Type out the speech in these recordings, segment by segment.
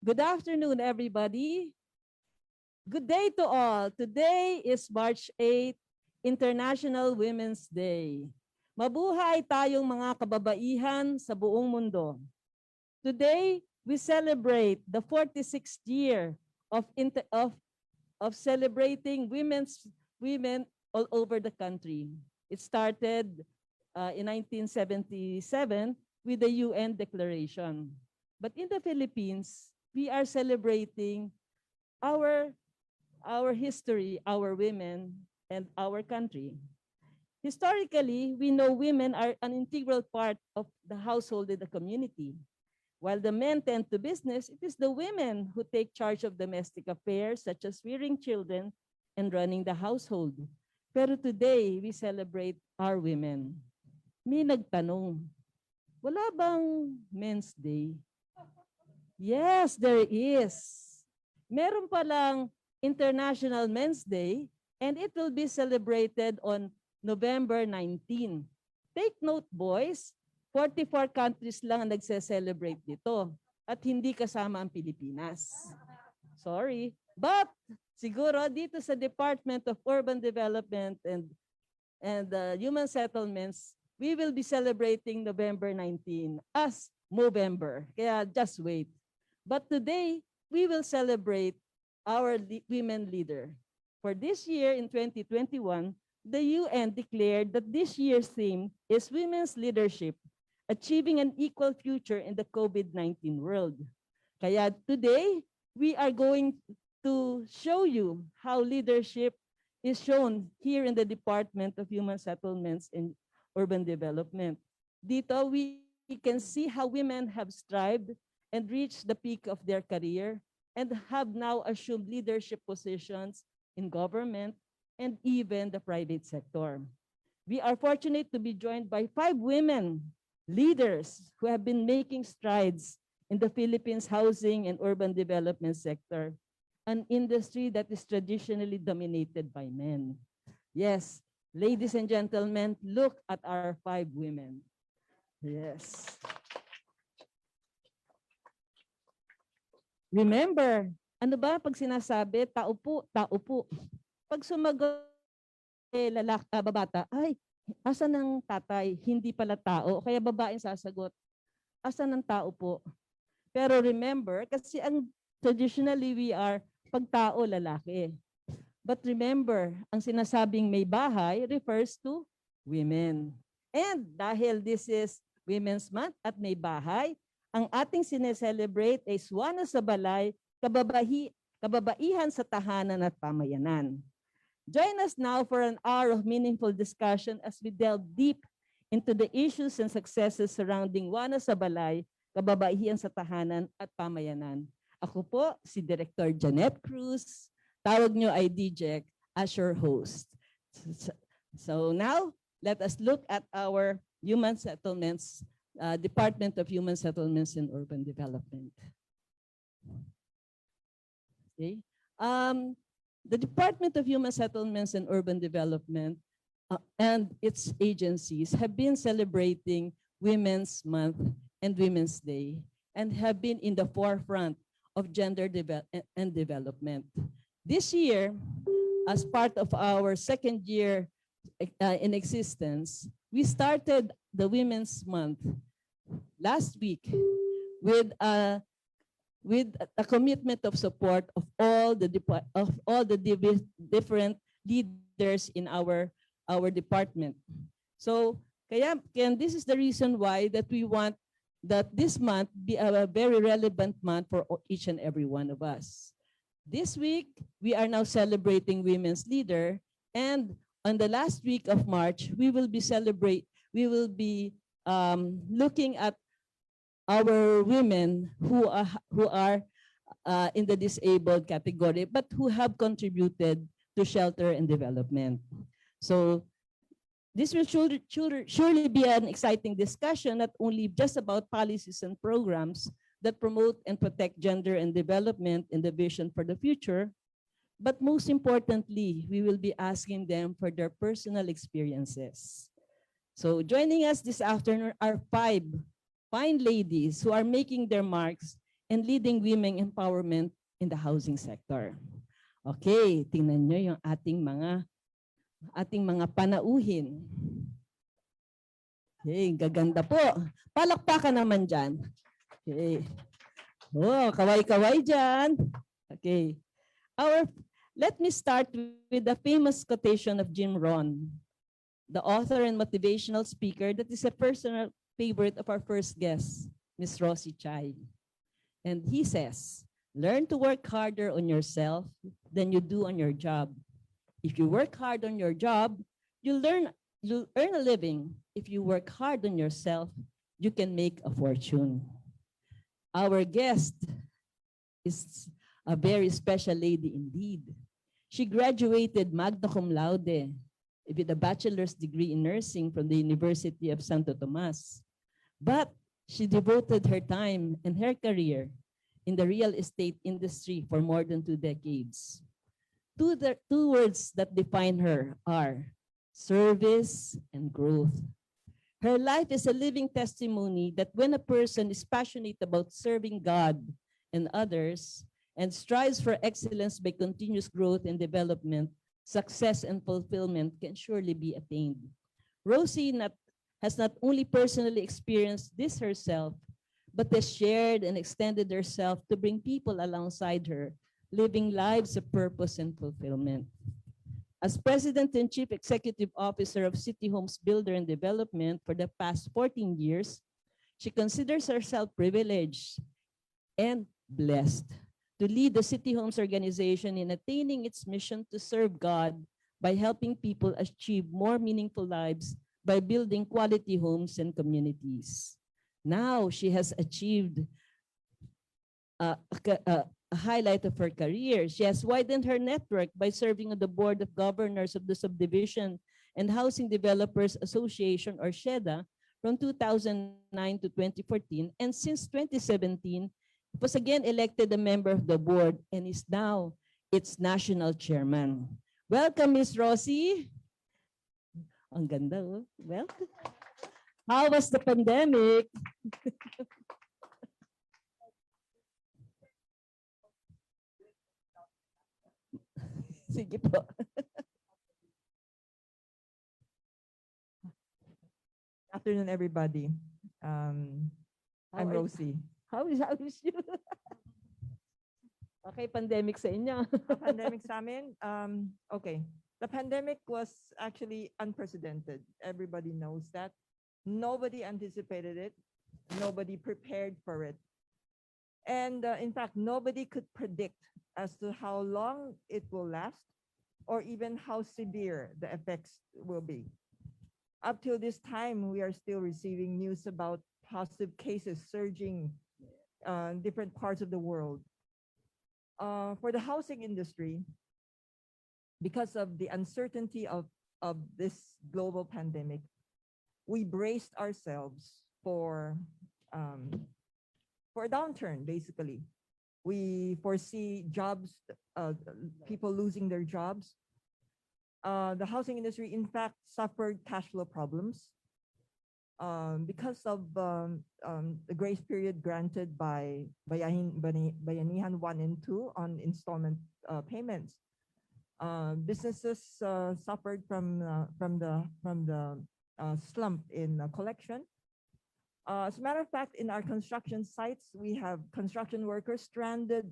Good afternoon, everybody. Good day to all. Today is March 8, International Women's Day. Mabuhay tayong mga kababaihan sa buong mundo. Today, we celebrate the 46th year of celebrating women all over the country. It started in 1977 with the UN Declaration. But in the Philippines, we are celebrating our history, our women, and our country. Historically, we know women are an integral part of the household and the community. While the men tend to business, it is the women who take charge of domestic affairs such as rearing children and running the household. Pero today, we celebrate our women. May nagtanong, wala bang Men's Day? Yes, there is. Meron palang International Men's Day and it will be celebrated on November 19. Take note, boys, 44 countries lang ang nagse-celebrate dito at hindi kasama ang Pilipinas. Sorry. But siguro dito sa Department of Urban Development and Human Settlements, we will be celebrating November 19 as Movember. Kaya just wait. But today, we will celebrate our women leader. For this year in 2021, the UN declared that this year's theme is Women's Leadership, Achieving an Equal Future in the COVID-19 World. Kaya today, we are going to show you how leadership is shown here in the Department of Human Settlements and Urban Development. Dito, we can see how women have strived and reached the peak of their career and have now assumed leadership positions in government and even the private sector. We are fortunate to be joined by 5 women leaders who have been making strides in the Philippines housing and urban development sector, an industry that is traditionally dominated by men. Yes, ladies and gentlemen, look at our 5 women. Yes. Remember, ano ba pag sinasabi, tao po, tao po. Pag sumagot, babata, ay, asan ng tatay? Hindi pala tao. Kaya babaeng sasagot, asan ng tao po? Pero remember, kasi ang traditionally we are pag tao, lalaki. But remember, ang sinasabing may bahay refers to women. And dahil this is Women's Month at may bahay, ang ating sineselebrate ay Juana sa Balai, Kababaihan sa Tahanan at Pamayanan. Join us now for an hour of meaningful discussion as we delve deep into the issues and successes surrounding Juana sa Balai, Kababaihan sa Tahanan at Pamayanan. Ako po si Director Jeanette Cruz, tawag nyo ay DJEC as your host. So now, let us look at our Human Settlements, Department of Human Settlements and Urban Development. Okay. The Department of Human Settlements and Urban Development and its agencies have been celebrating Women's Month and Women's Day and have been in the forefront of gender and development. This year, as part of our second year in existence, we started the Women's Month last week with a commitment of support of all the different leaders in our department. So, this is the reason why that we want that this month be a very relevant month for each and every one of us. This week, we are now celebrating Women's Leader, and on the last week of March, we will be looking at our women who are in the disabled category, but who have contributed to shelter and development. So this will surely be an exciting discussion, not only just about policies and programs that promote and protect gender and development and the vision for the future, but most importantly, we will be asking them for their personal experiences. So joining us this afternoon are 5 fine ladies who are making their marks and leading women empowerment in the housing sector. Okay, tingnan nyo yung ating mga panauhin. Okay, gaganda po. Palakpakan naman dyan. Okay. Oh, kaway-kaway dyan. Okay. Let me start with the famous quotation of Jim Rohn, the author and motivational speaker that is a personal favorite of our first guest, Miss Rosie Tsai. And he says, learn to work harder on yourself than you do on your job. If you work hard on your job, you'll earn a living. If you work hard on yourself, you can make a fortune. Our guest is a very special lady indeed. She graduated magna cum laude with a bachelor's degree in nursing from the University of Santo Tomas. But she devoted her time and her career in the real estate industry for more than 2 decades. Two words that define her are service and growth. Her life is a living testimony that when a person is passionate about serving God and others and strives for excellence by continuous growth and development, success and fulfillment can surely be attained. Rosie has not only personally experienced this herself, but has shared and extended herself to bring people alongside her, living lives of purpose and fulfillment. As President and Chief Executive Officer of City Homes Builder and Development for the past 14 years, she considers herself privileged and blessed to lead the City Homes organization in attaining its mission to serve God by helping people achieve more meaningful lives by building quality homes and communities. Now she has achieved a highlight of her career. She has widened her network by serving on the Board of Governors of the Subdivision and Housing Developers Association, or SHDA, from 2009 to 2014, and since 2017, was again elected a member of the board and is now its national chairman. Welcome, Ms. Rosie. Ang ganda, oh. Welcome. How was the pandemic? Sige po. Afternoon, everybody. I'm Rosie. How is you? Okay, pandemic sa inyo. Pandemic sa amin, okay. The pandemic was actually unprecedented. Everybody knows that. Nobody anticipated it. Nobody prepared for it. And in fact, nobody could predict as to how long it will last or even how severe the effects will be. Up till this time, we are still receiving news about positive cases surging in different parts of the world. For the housing industry, because of the uncertainty of this global pandemic, we braced ourselves for a downturn, basically. We foresee jobs, people losing their jobs. The housing industry, in fact, suffered cash flow problems because of the grace period granted by Bayanihan 1 and 2 on installment payments. Businesses suffered from the slump in collection. As a matter of fact, in our construction sites, we have construction workers stranded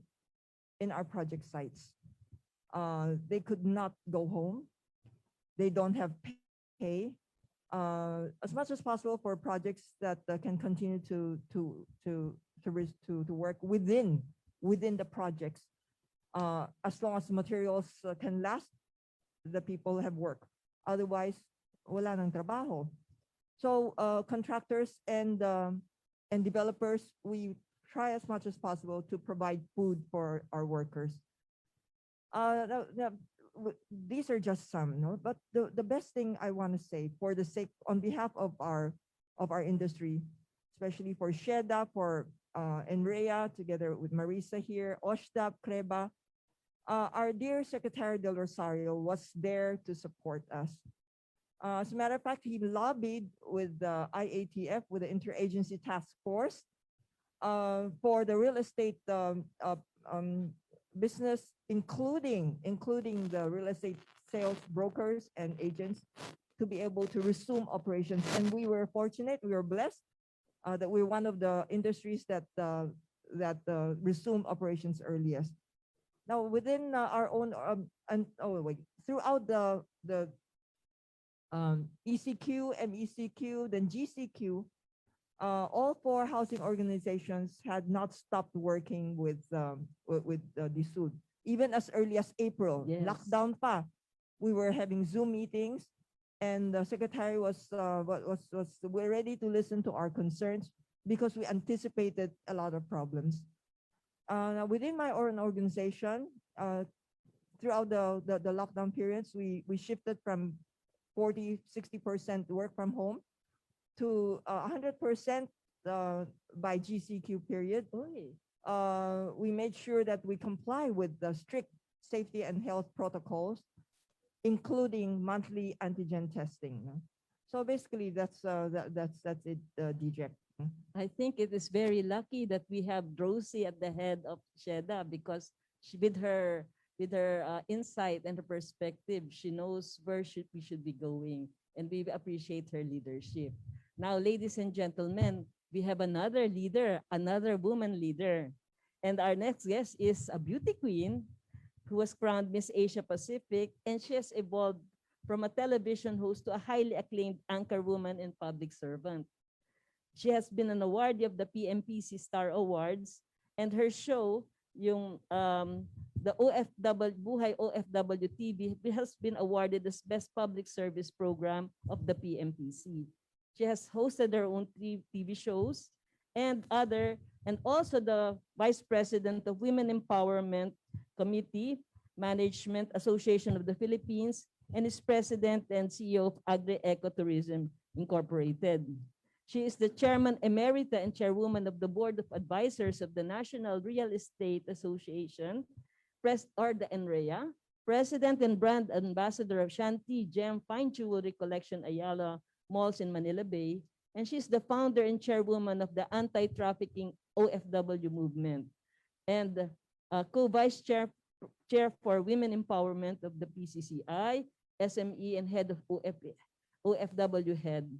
in our project sites. They could not go home. They don't have pay. As much as possible for projects that can continue to work within the projects. As long as materials can last, the people have work. Otherwise, wala nang trabaho. So contractors and developers, we try as much as possible to provide food for our workers. These are just some, no? But the best thing I want to say, for the sake, on behalf of our industry, especially for SHDA, for Emerita, together with Marissa here, OSHDAP, CREBA, our dear Secretary Del Rosario was there to support us. As a matter of fact, he lobbied with the IATF, with the Interagency Task Force, for the real estate business, including the real estate sales brokers and agents, to be able to resume operations. And we were fortunate, we were blessed that we're one of the industries that resumed operations earliest. Now, within our own throughout the ECQ, MECQ, then GCQ, all four housing organizations had not stopped working with DHSUD. Even as early as April, Yes. lockdown pa, we were having Zoom meetings, and the secretary was we're ready to listen to our concerns because we anticipated a lot of problems. Now within my own organization, throughout the lockdown periods, we shifted from 40-60% work from home to 100% by GCQ period. Oy. We made sure that we comply with the strict safety and health protocols, including monthly antigen testing. So basically, that's it, DJEC. I think it is very lucky that we have Rosie at the head of SHDA, because with her insight and her perspective, she knows where we should be going, and we appreciate her leadership. Now, ladies and gentlemen, we have another leader, another woman leader. And our next guest is a beauty queen who was crowned Miss Asia Pacific, and she has evolved from a television host to a highly acclaimed anchor woman and public servant. She has been an awardee of the PMPC Star Awards, and her show, the OFW, Buhay OFW TV, has been awarded as Best Public Service Program of the PMPC. She has hosted her own TV shows and also the Vice President of Women Empowerment Committee Management Association of the Philippines, and is President and CEO of Agri-Ecotourism Incorporated. She is the Chairman Emerita and Chairwoman of the Board of Advisors of the National Real Estate Association, or the NREA, President and Brand Ambassador of Shanti Gem Fine Jewelry Collection Ayala Malls in Manila Bay, and she's the founder and chairwoman of the Anti-Trafficking OFW movement, and co-vice chair for Women Empowerment of the PCCI, SME, and head of OFW head.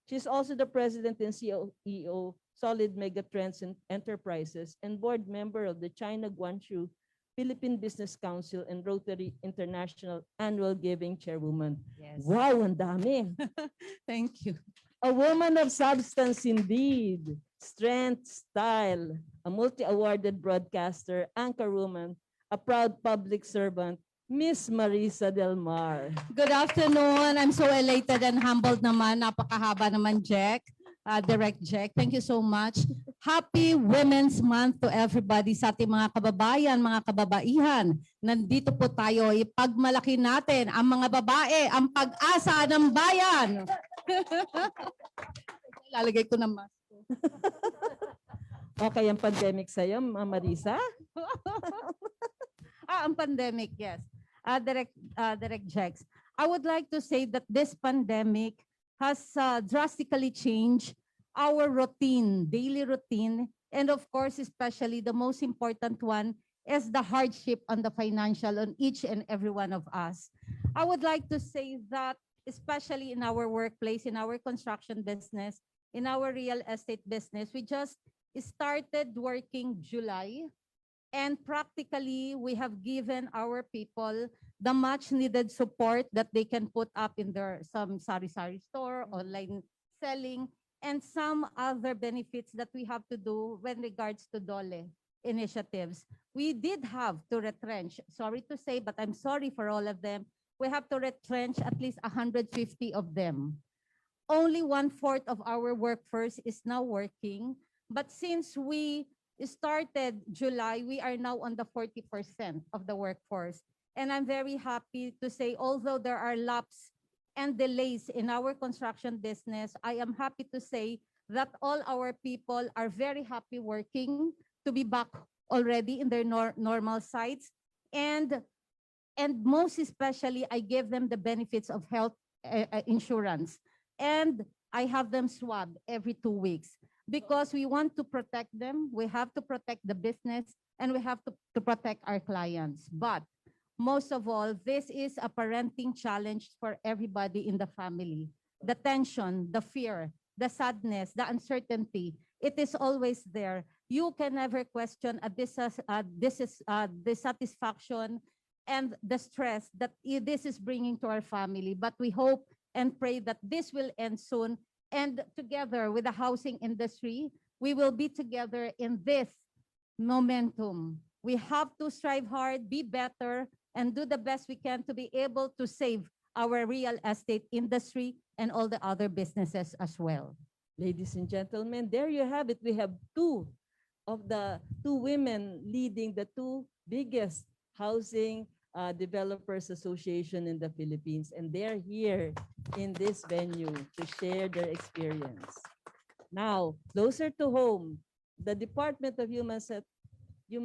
She's also the president and CEO Solid Megatrends and Enterprises, and board member of the China Guangzhou Philippine Business Council and Rotary International Annual Giving Chairwoman. Yes. Wow, ang dami. Thank you. A woman of substance indeed, strength, style, a multi-awarded broadcaster, anchorwoman, a proud public servant, Miss Marissa Del Mar. Good afternoon. I'm so elated and humbled naman. Napakahaba naman, Jack. Direct Jack. Thank you so much. Happy Women's Month to everybody sa ating mga kababayan, mga kababaihan. Nandito po tayo. Ipagmalaki natin ang mga babae, ang pag-asa ng bayan. Lalagay ko ng mask. Okay, ang pandemic sa'yo, Marissa? Ang pandemic, yes. Direct Jax. I would like to say that this pandemic has drastically changed our routine, daily routine, and of course, especially the most important one is the hardship on the financial on each and every one of us. I would like to say that especially in our workplace, in our construction business, in our real estate business, we just started working July, and practically we have given our people the much needed support that they can put up in their some sari-sari store, online selling, and some other benefits that we have to do when regards to DOLE initiatives. We did have to retrench, sorry to say, but I'm sorry for all of them. We have to retrench at least 150 of them. Only 1/4 of our workforce is now working, but since we started July, we are now on the 40% of the workforce. And I'm very happy to say, although there are lapses and delays in our construction business, I am happy to say that all our people are very happy working to be back already in their normal sites. And most especially, I give them the benefits of health insurance. And I have them swabbed every 2 weeks. because we want to protect them. We have to protect the business, and we have to protect our clients. But most of all, this is a parenting challenge for everybody in the family. The tension, the fear, the sadness, the uncertainty, it is always there. You can never question dissatisfaction and the stress that this is bringing to our family. But we hope and pray that this will end soon. And together with the housing industry, we will be together in this momentum. We have to strive hard, be better, and do the best we can to be able to save our real estate industry and all the other businesses as well. Ladies and gentlemen, there you have it. We have two women leading the two biggest housing developers association in the Philippines, and they're here in this venue to share their experience. Now, closer to home, the Department of Human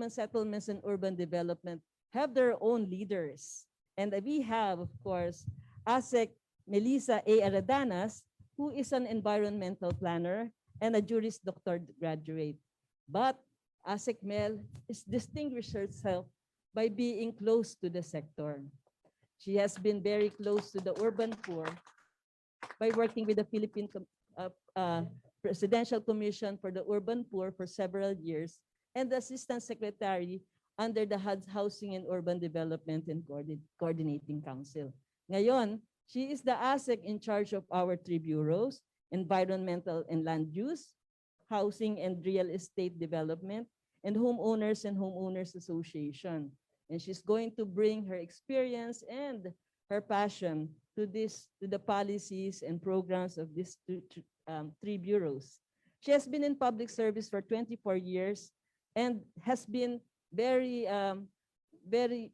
Settlements and Urban Development have their own leaders. And we have, of course, ASEC Marissa Aradanas, who is an environmental planner and a Juris Doctor graduate. But ASEC Mel is distinguished herself by being close to the sector. She has been very close to the urban poor by working with the Philippine Presidential Commission for the Urban Poor for several years and the Assistant Secretary under the Housing and Urban Development and Coordinating Council. Ngayon, she is the ASEC in charge of our three bureaus: environmental and land use, housing and real estate development, and homeowners and homeowners association. And she's going to bring her experience and her passion to the policies and programs of these three bureaus. She has been in public service for 24 years and has been very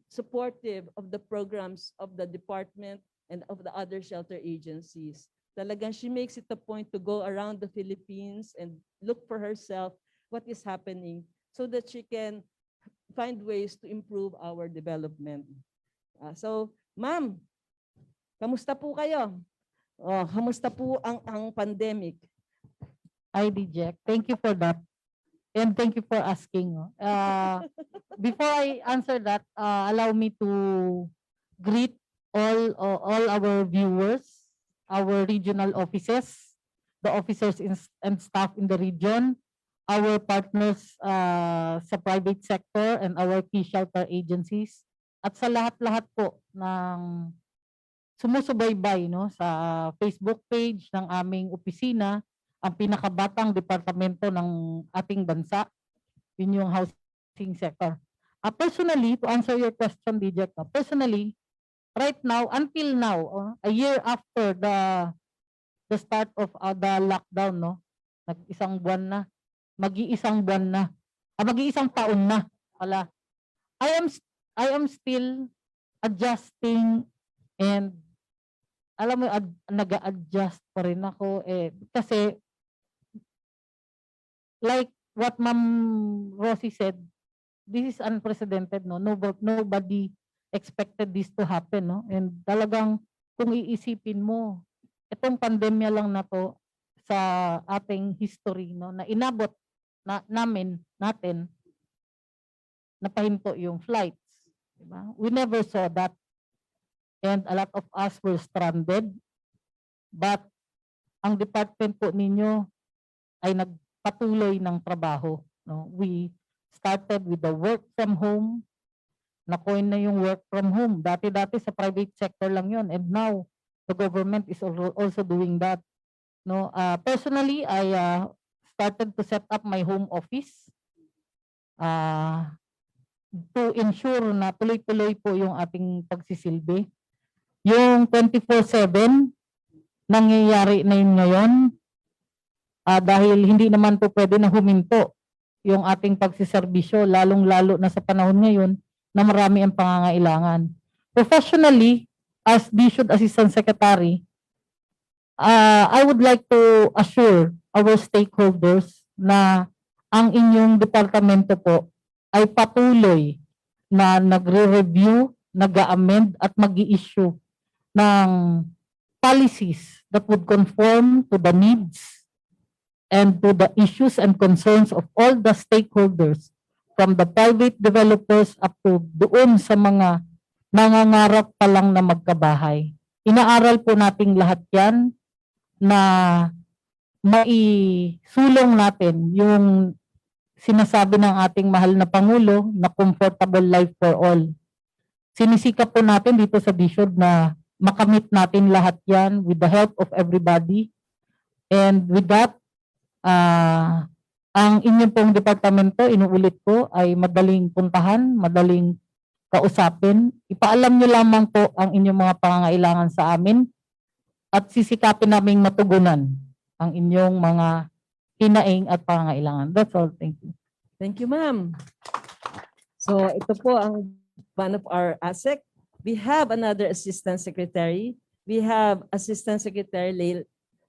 supportive of the programs of the department and of the other shelter agencies. Talagang she makes it a point to go around the Philippines and look for herself what is happening so that she can find ways to improve our development. So, ma'am, kamusta po kayo? Kamusta po ang pandemic? Jack. Thank you for that. And thank you for asking. Before I answer that, allow me to greet all our viewers, our regional offices, the officers and staff in the region, our partners sa private sector and our key shelter agencies, at sa lahat-lahat po ng sumusubaybay sa Facebook page ng aming opisina, ang pinakabatang departamento ng ating bansa, yun yung housing sector. Personally, to answer your question, DJ, personally, right now, until now, a year after the start of the lockdown, nag-isang buwan na, mag-iisang taon na pala. I am still adjusting and alam mo, nag-a-adjust pa rin ako kasi like what Ma'am Rosie said, this is unprecedented, no? Nobody expected this to happen, no? And talagang kung iisipin mo, itong pandemya lang na to sa ating history, no, na inabot natin napahinto yung flights, diba? We never saw that, and a lot of us were stranded, but ang department po ninyo ay nagpatuloy ng trabaho, no? We started with the work from home, na-coin na yung work from home, dati sa private sector lang yun, and now the government is also doing that, no? Personally, I started to set up my home office to ensure na tuloy-tuloy po yung ating pagsisilbi. Yung 24/7 nangyayari na yun ngayon dahil hindi naman po pwede na huminto yung ating pagsiserbisyo, lalong-lalo na sa panahon ngayon na marami ang pangangailangan. Professionally, as DHSUD Assistant Secretary, I would like to assure our stakeholders na ang inyong departamento po ay patuloy na nagre-review, nag-amend at mag-i-issue ng policies that would conform to the needs and to the issues and concerns of all the stakeholders, from the private developers up to doon sa mga nangangarap pa lang na magkabahay. Inaaral po nating lahat yan na maisulong natin yung sinasabi ng ating mahal na Pangulo na comfortable life for all. Sinisikap po natin dito sa DHSUD na makamit natin lahat yan with the help of everybody. And with that, ang inyong pong departamento, inuulit ko, ay madaling puntahan, madaling kausapin. Ipaalam nyo lamang po ang inyong mga pangangailangan sa amin at sisikapin naming matugunan ang inyong mga hinaing at pangangailangan. That's all. Thank you. Thank you, ma'am. So ito po ang one of our ASEC. We have another Assistant Secretary. We have Assistant Secretary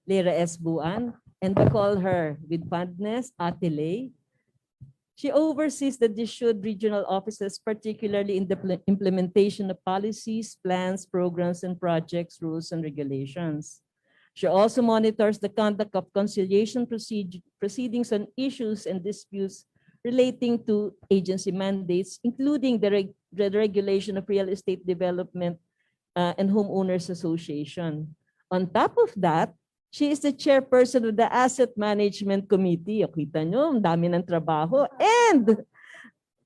Leira S. Buan, and we call her with fondness Ate Lei. She oversees the DHSUD regional offices, particularly in the implementation of policies, plans, programs, and projects, rules, and regulations. She also monitors the conduct of conciliation proceedings on issues and disputes relating to agency mandates, including the regulation of real estate development and homeowners association. On top of that, she is the chairperson of the Asset Management Committee. O, kita nyo, ang dami ng trabaho. And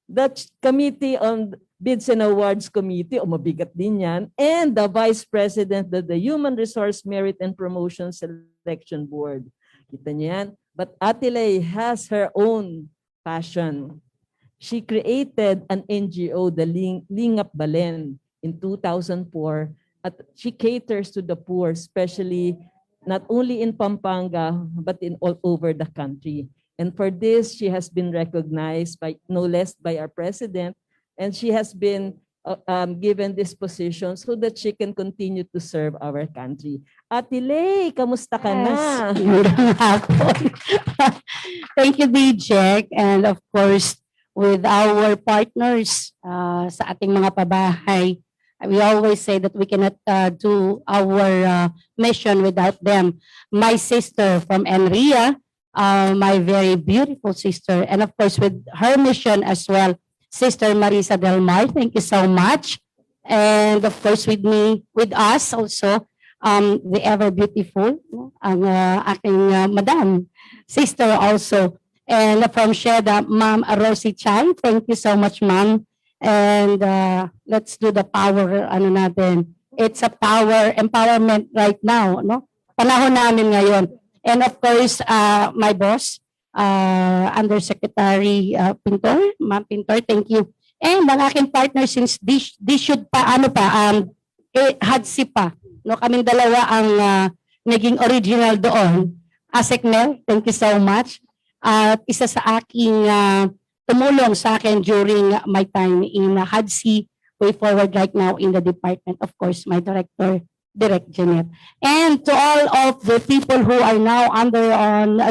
the Committee on Bids and Awards Committee, o mabigat din yan. And the Vice President of the Human Resource Merit and Promotion Selection Board. Kita nyo yan. But Ate Lei has her own passion. She created an NGO, the Lingap Balen, in 2004. At she caters to the poor, especially not only in Pampanga, but in all over the country. And for this, she has been recognized by no less by our president, and she has been given this position so that she can continue to serve our country. Ate Lei, kamusta ka na? Magandang hapon. Thank you, DJEC, and of course, with our partners sa ating mga pabahay. We always say that we cannot do our mission without them. My sister from Emerita, my very beautiful sister, and of course with her mission as well, Sister Marissa Del Mar, thank you so much. And of course with me, with us also, the ever beautiful, ang aking madam, sister also. And from SHDA, Ma'am Rosie Tsai, thank you so much, ma'am. And let's do the power, ano natin. It's a power empowerment right now, no? Panahon namin ngayon. And of course, my boss, Undersecretary Pintor, Ma'am Pintor, thank you. And ang aking partner since DHSUD pa, HADSI pa. No, kaming dalawa ang naging original doon. Asek Mel, thank you so much. At isa sa aking tumulong sa akin during my time in HADSI, way forward right now in the department, of course, my director, Direct Jeanette. And to all of the people who are now on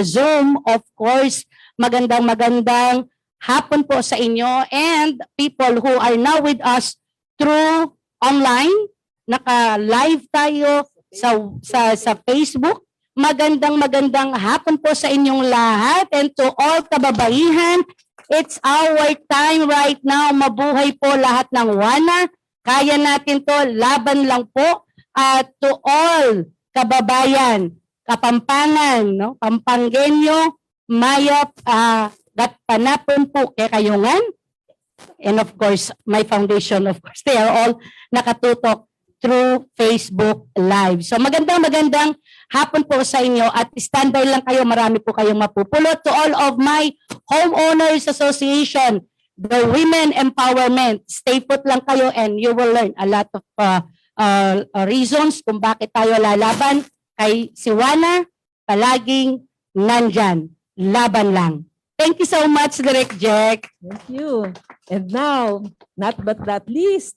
Zoom, of course, magandang hapon po sa inyo, and people who are now with us through online, naka-live tayo sa Facebook. Magandang hapon po sa inyong lahat, and to all kababaihan, it's our time right now. Mabuhay po lahat ng Juana. Kaya natin to, laban lang po. At to all kababayan, Kapampangan, no? Pampanggenyo, Mayap, Gatpanapon po, Kayungan. And of course, my foundation, of course, they are all nakatutok through Facebook Live. So magandang hapon po sa inyo, at standby lang kayo, marami po kayong mapupulot. To all of my homeowners association, the women empowerment, stay put lang kayo and you will learn a lot of reasons kung bakit tayo lalaban. Kay si Juana, palaging nandyan, laban lang. Thank you so much, Direct Jack. Thank you. And now, not but not least,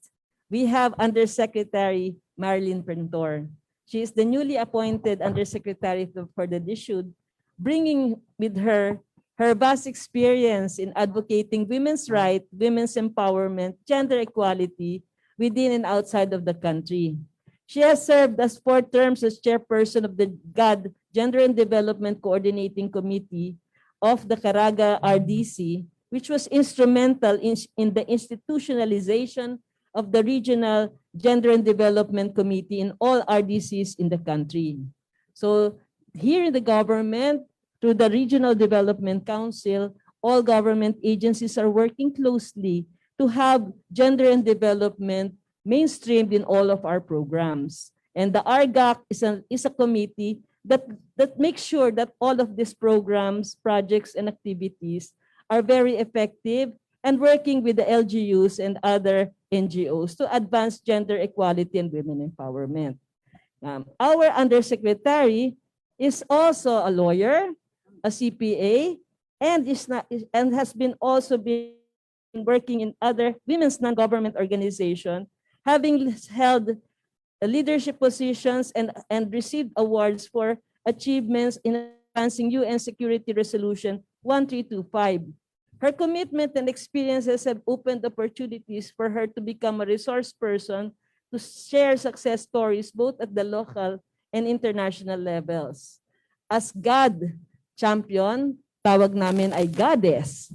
we have Undersecretary Marylin Pintor. She is the newly appointed Undersecretary for the DHSUD, bringing with her vast experience in advocating women's rights, women's empowerment, gender equality within and outside of the country. She has served as 4 terms as chairperson of the GAD, Gender and Development Coordinating Committee of the Caraga RDC, which was instrumental in the institutionalization of the Regional Gender and Development Committee in all RDCs in the country. So here in the government, through the Regional Development Council, all government agencies are working closely to have gender and development mainstreamed in all of our programs. And the RGAC is a committee that makes sure that all of these programs, projects, and activities are very effective and working with the LGUs and other NGOs to advance gender equality and women empowerment. Our undersecretary is also a lawyer, a CPA, and has been also been working in other women's non-government organizations, having held leadership positions and received awards for achievements in advancing UN Security Resolution 1325. Her commitment and experiences have opened opportunities for her to become a resource person to share success stories both at the local and international levels. As God champion, tawag namin ay goddess.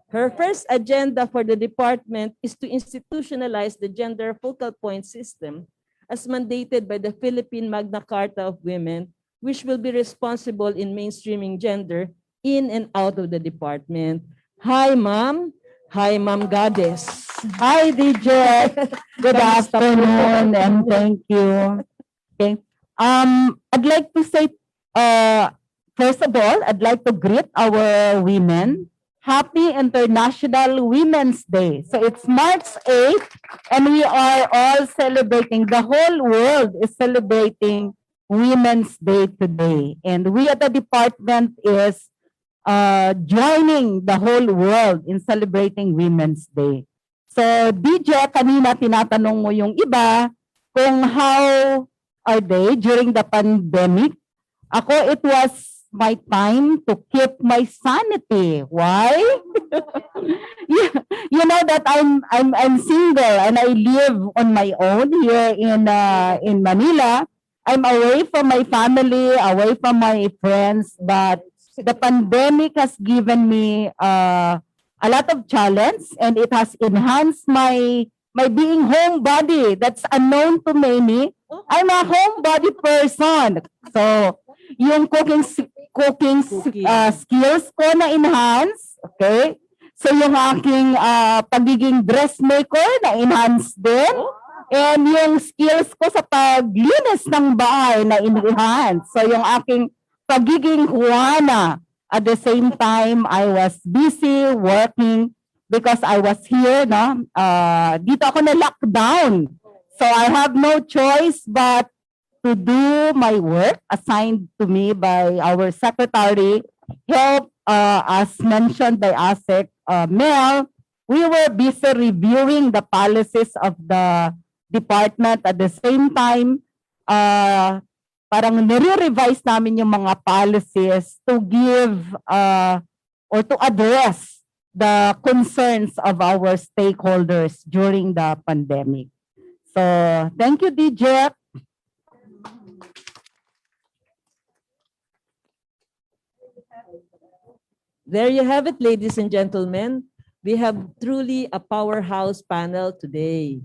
Her first agenda for the department is to institutionalize the gender focal point system as mandated by the Philippine Magna Carta of Women, which will be responsible in mainstreaming gender in and out of the department. Hi, Ma'am. Hi, Ma'am Goddess. Hi, DJ. Good afternoon and thank you. Okay. I'd like to say, first of all, I'd like to greet our women. Happy International Women's Day. So it's March 8th and we are all celebrating, the whole world is celebrating Women's Day today. And we at the department is joining the whole world in celebrating Women's Day. So DJ, kanina tinatanong mo yung iba kung how are they during the pandemic. Ako, it was my time to keep my sanity. Why? you know that I'm single and I live on my own here in Manila. I'm away from my family, away from my friends, but the pandemic has given me a lot of challenge and it has enhanced my being homebody. That's unknown to many. I'm a homebody person. So yung cooking skills ko na enhance, okay? So yung aking pagiging dressmaker na enhance din. And yung skills ko sa paglinis ng bahay na enhance. So yung aking pagiging Juana, at the same time I was busy working because I was here, no? Dito ako na lockdown. So I have no choice but to do my work assigned to me by our secretary, help, as mentioned by ASEC Mel, we were busy reviewing the policies of the department. At the same time, parang nire-revise namin yung mga policies to give or to address the concerns of our stakeholders during the pandemic. So, thank you, DJ. There you have it, ladies and gentlemen. We have truly a powerhouse panel today.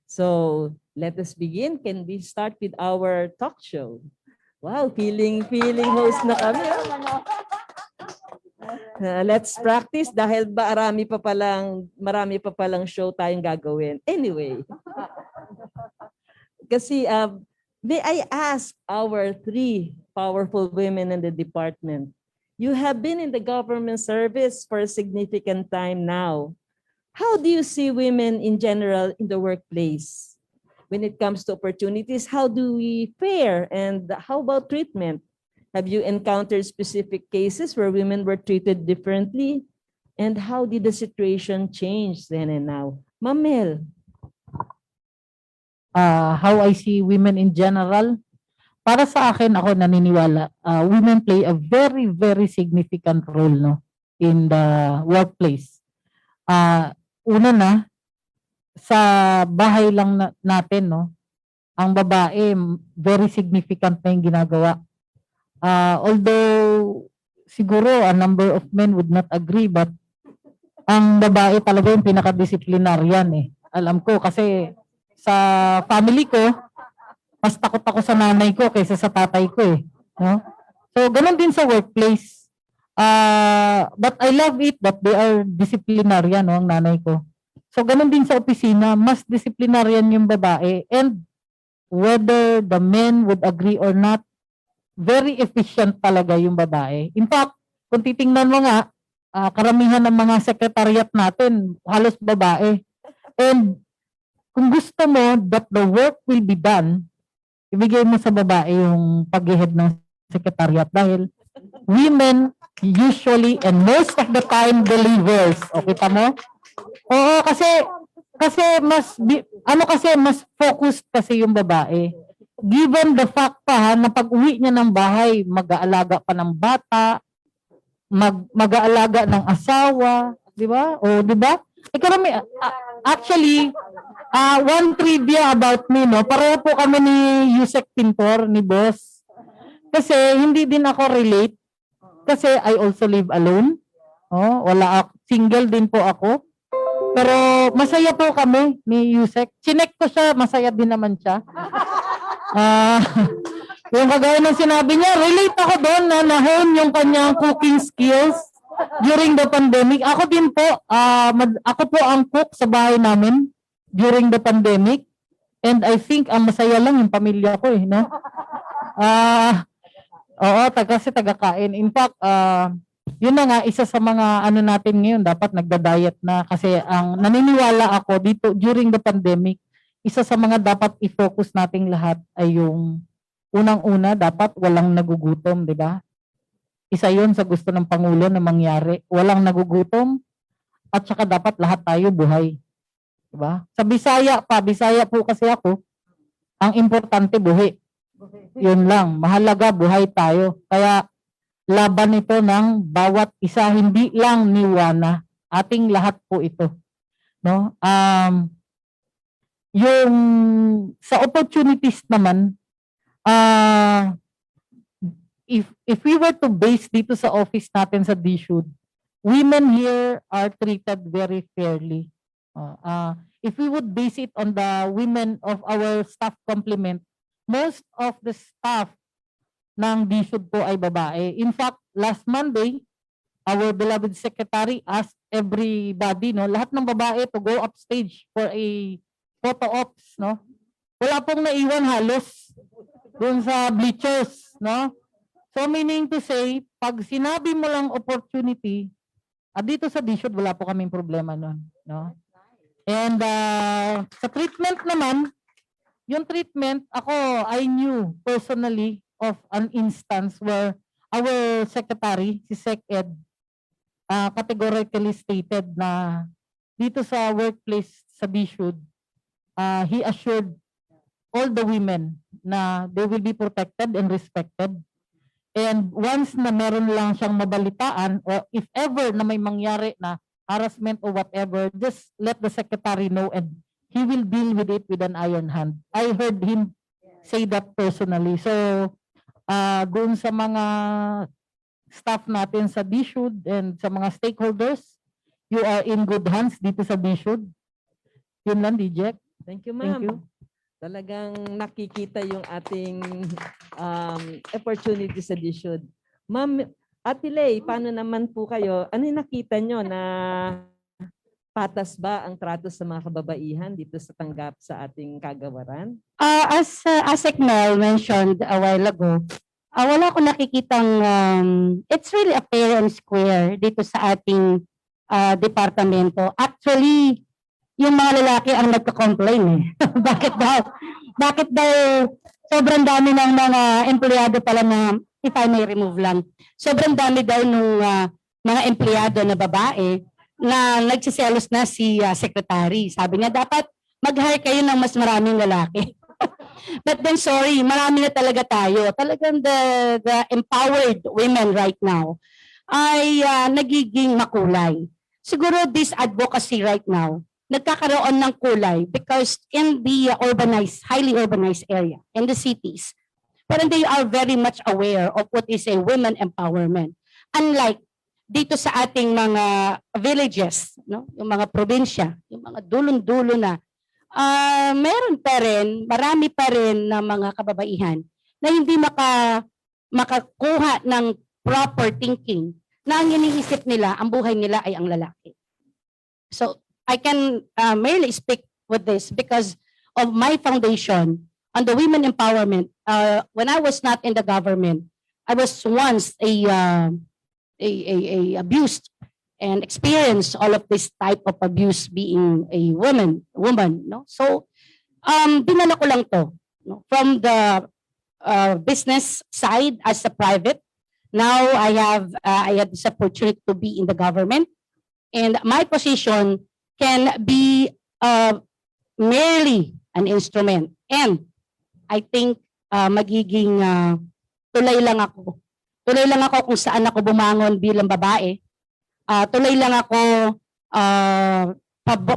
So let us begin. Can we start with our talk show? Wow, feeling host na kami. Let's practice dahil marami pa palang show tayong gagawin. Anyway. Kasi may I ask our 3 powerful women in the department. You have been in the government service for a significant time now. How do you see women in general in the workplace? When it comes to opportunities, how do we fare? And how about treatment? Have you encountered specific cases where women were treated differently? And how did the situation change then and now? Mamel. How I see women in general? Para sa akin, ako naniniwala, women play a very, very significant role, no, in the workplace. Una na, sa bahay lang natin, no, ang babae, very significant na yung ginagawa. Although siguro a number of men would not agree, but ang babae talaga yung pinaka-disciplinarian eh. Alam ko kasi sa family ko, mas takot ako sa nanay ko kaysa sa tatay ko eh. No? So, ganun din sa workplace. But I love it that they are disciplinarian, no, ang nanay ko. So, ganun din sa opisina, mas disciplinarian yung babae. And whether the men would agree or not, very efficient talaga yung babae. In fact, kung titingnan mo nga, karamihan ng mga secretariat natin, halos babae. And kung gusto mo that the work will be done, ibigay mo sa babae yung pag-head ng secretariat dahil women usually and most of the time delivers. Okay pa mo? Oo, kasi mas focused kasi yung babae. Given the fact pa na pag-uwi niya ng bahay, mag-aalaga pa ng bata, mag-aalaga ng asawa, di ba? O di ba? Actually, one trivia about me, no? Pareho po kami ni Yusek Pintor, ni boss. Kasi hindi din ako relate. Kasi I also live alone. Oh, single din po ako. Pero masaya po kami ni Yusek. Chinek ko siya, masaya din naman siya. Yung kagaya ng sinabi niya, relate ako doon na na-hone yung kanyang cooking skills during the pandemic. Ako din po, ako po ang cook sa bahay namin during the pandemic. And I think ang masaya lang yung pamilya ko eh, no? Oo, kasi taga-kain. In fact, yun na nga, isa sa mga ano natin ngayon, dapat nagda-diet na. Kasi ang naniniwala ako dito during the pandemic, isa sa mga dapat i-focus nating lahat ay yung unang-una, dapat walang nagugutom, di ba? Isa yun sa gusto ng Pangulo na mangyari. Walang nagugutom at saka dapat lahat tayo buhay. Di ba? Sa Bisaya po kasi ako, ang importante buhay. Yun lang, mahalaga buhay tayo. Kaya laban ito ng bawat isa, hindi lang ni Juana, ating lahat po ito. No? Yung sa opportunities naman, if we were to base dito sa office natin sa DHSUD, women here are treated very fairly. If we would base it on the women of our staff complement, most of the staff ng DHSUD po ay babae. In fact, last Monday, our beloved secretary asked everybody, no, lahat ng babae to go upstage for a photo ops, no? Wala pong naiwan halos doon sa bleachers, no? So meaning to say, pag sinabi mo lang opportunity, dito sa DHSUD wala po kaming problema noon, no? And sa treatment naman, yung treatment, I knew personally of an instance where our secretary, si Sec Ed, categorically stated na dito sa workplace sa DHSUD, he assured all the women na they will be protected and respected. And once na meron lang siyang mabalitaan or if ever na may mangyari na harassment or whatever, just let the secretary know and he will deal with it with an iron hand. I heard him say that personally. So, doon sa mga staff natin sa DHSUD and sa mga stakeholders, you are in good hands dito sa DHSUD. Yun lang, DJ. Thank you, Thank you. ma'am. Talagang nakikita yung ating opportunity sa DHSUD. Ma'am, Ate Lay, paano naman po kayo? Ano yung nakita nyo na patas ba ang trato sa mga kababaihan dito sa tanggap sa ating kagawaran? As Mel mentioned a while ago, wala ko nakikitang it's really a fair and square dito sa ating departamento. Actually, yung mga lalaki ang nagka-complain eh. Bakit daw sobrang dami ng mga empleyado pala na, if I may remove lang, sobrang dami daw ng mga empleyado na babae na nagsiselos na si secretary. Sabi niya, dapat mag-hire kayo ng mas maraming lalaki. But then sorry, marami na talaga tayo. Talagang the empowered women right now ay nagiging makulay. Siguro this advocacy right now nagkakaroon ng kulay because in the urbanized, highly urbanized area, in the cities, parang they are very much aware of what is a women empowerment. Unlike dito sa ating mga villages, no? Yung mga probinsya, yung mga dulong-dulo na, meron pa rin, marami pa rin na mga kababaihan na hindi makakuha ng proper thinking na ang iniisip nila, ang buhay nila ay ang lalaki. So, I can merely speak with this because of my foundation on the women empowerment. When I was not in the government, I was once abused and experienced all of this type of abuse being a woman, no? So, dinala ko lang to, no? From the business side as a private. Now I have this opportunity to be in the government, and my position can be merely an instrument. And I think magiging tulay lang ako. Tulay lang ako kung saan ako bumangon bilang babae. Tulay lang ako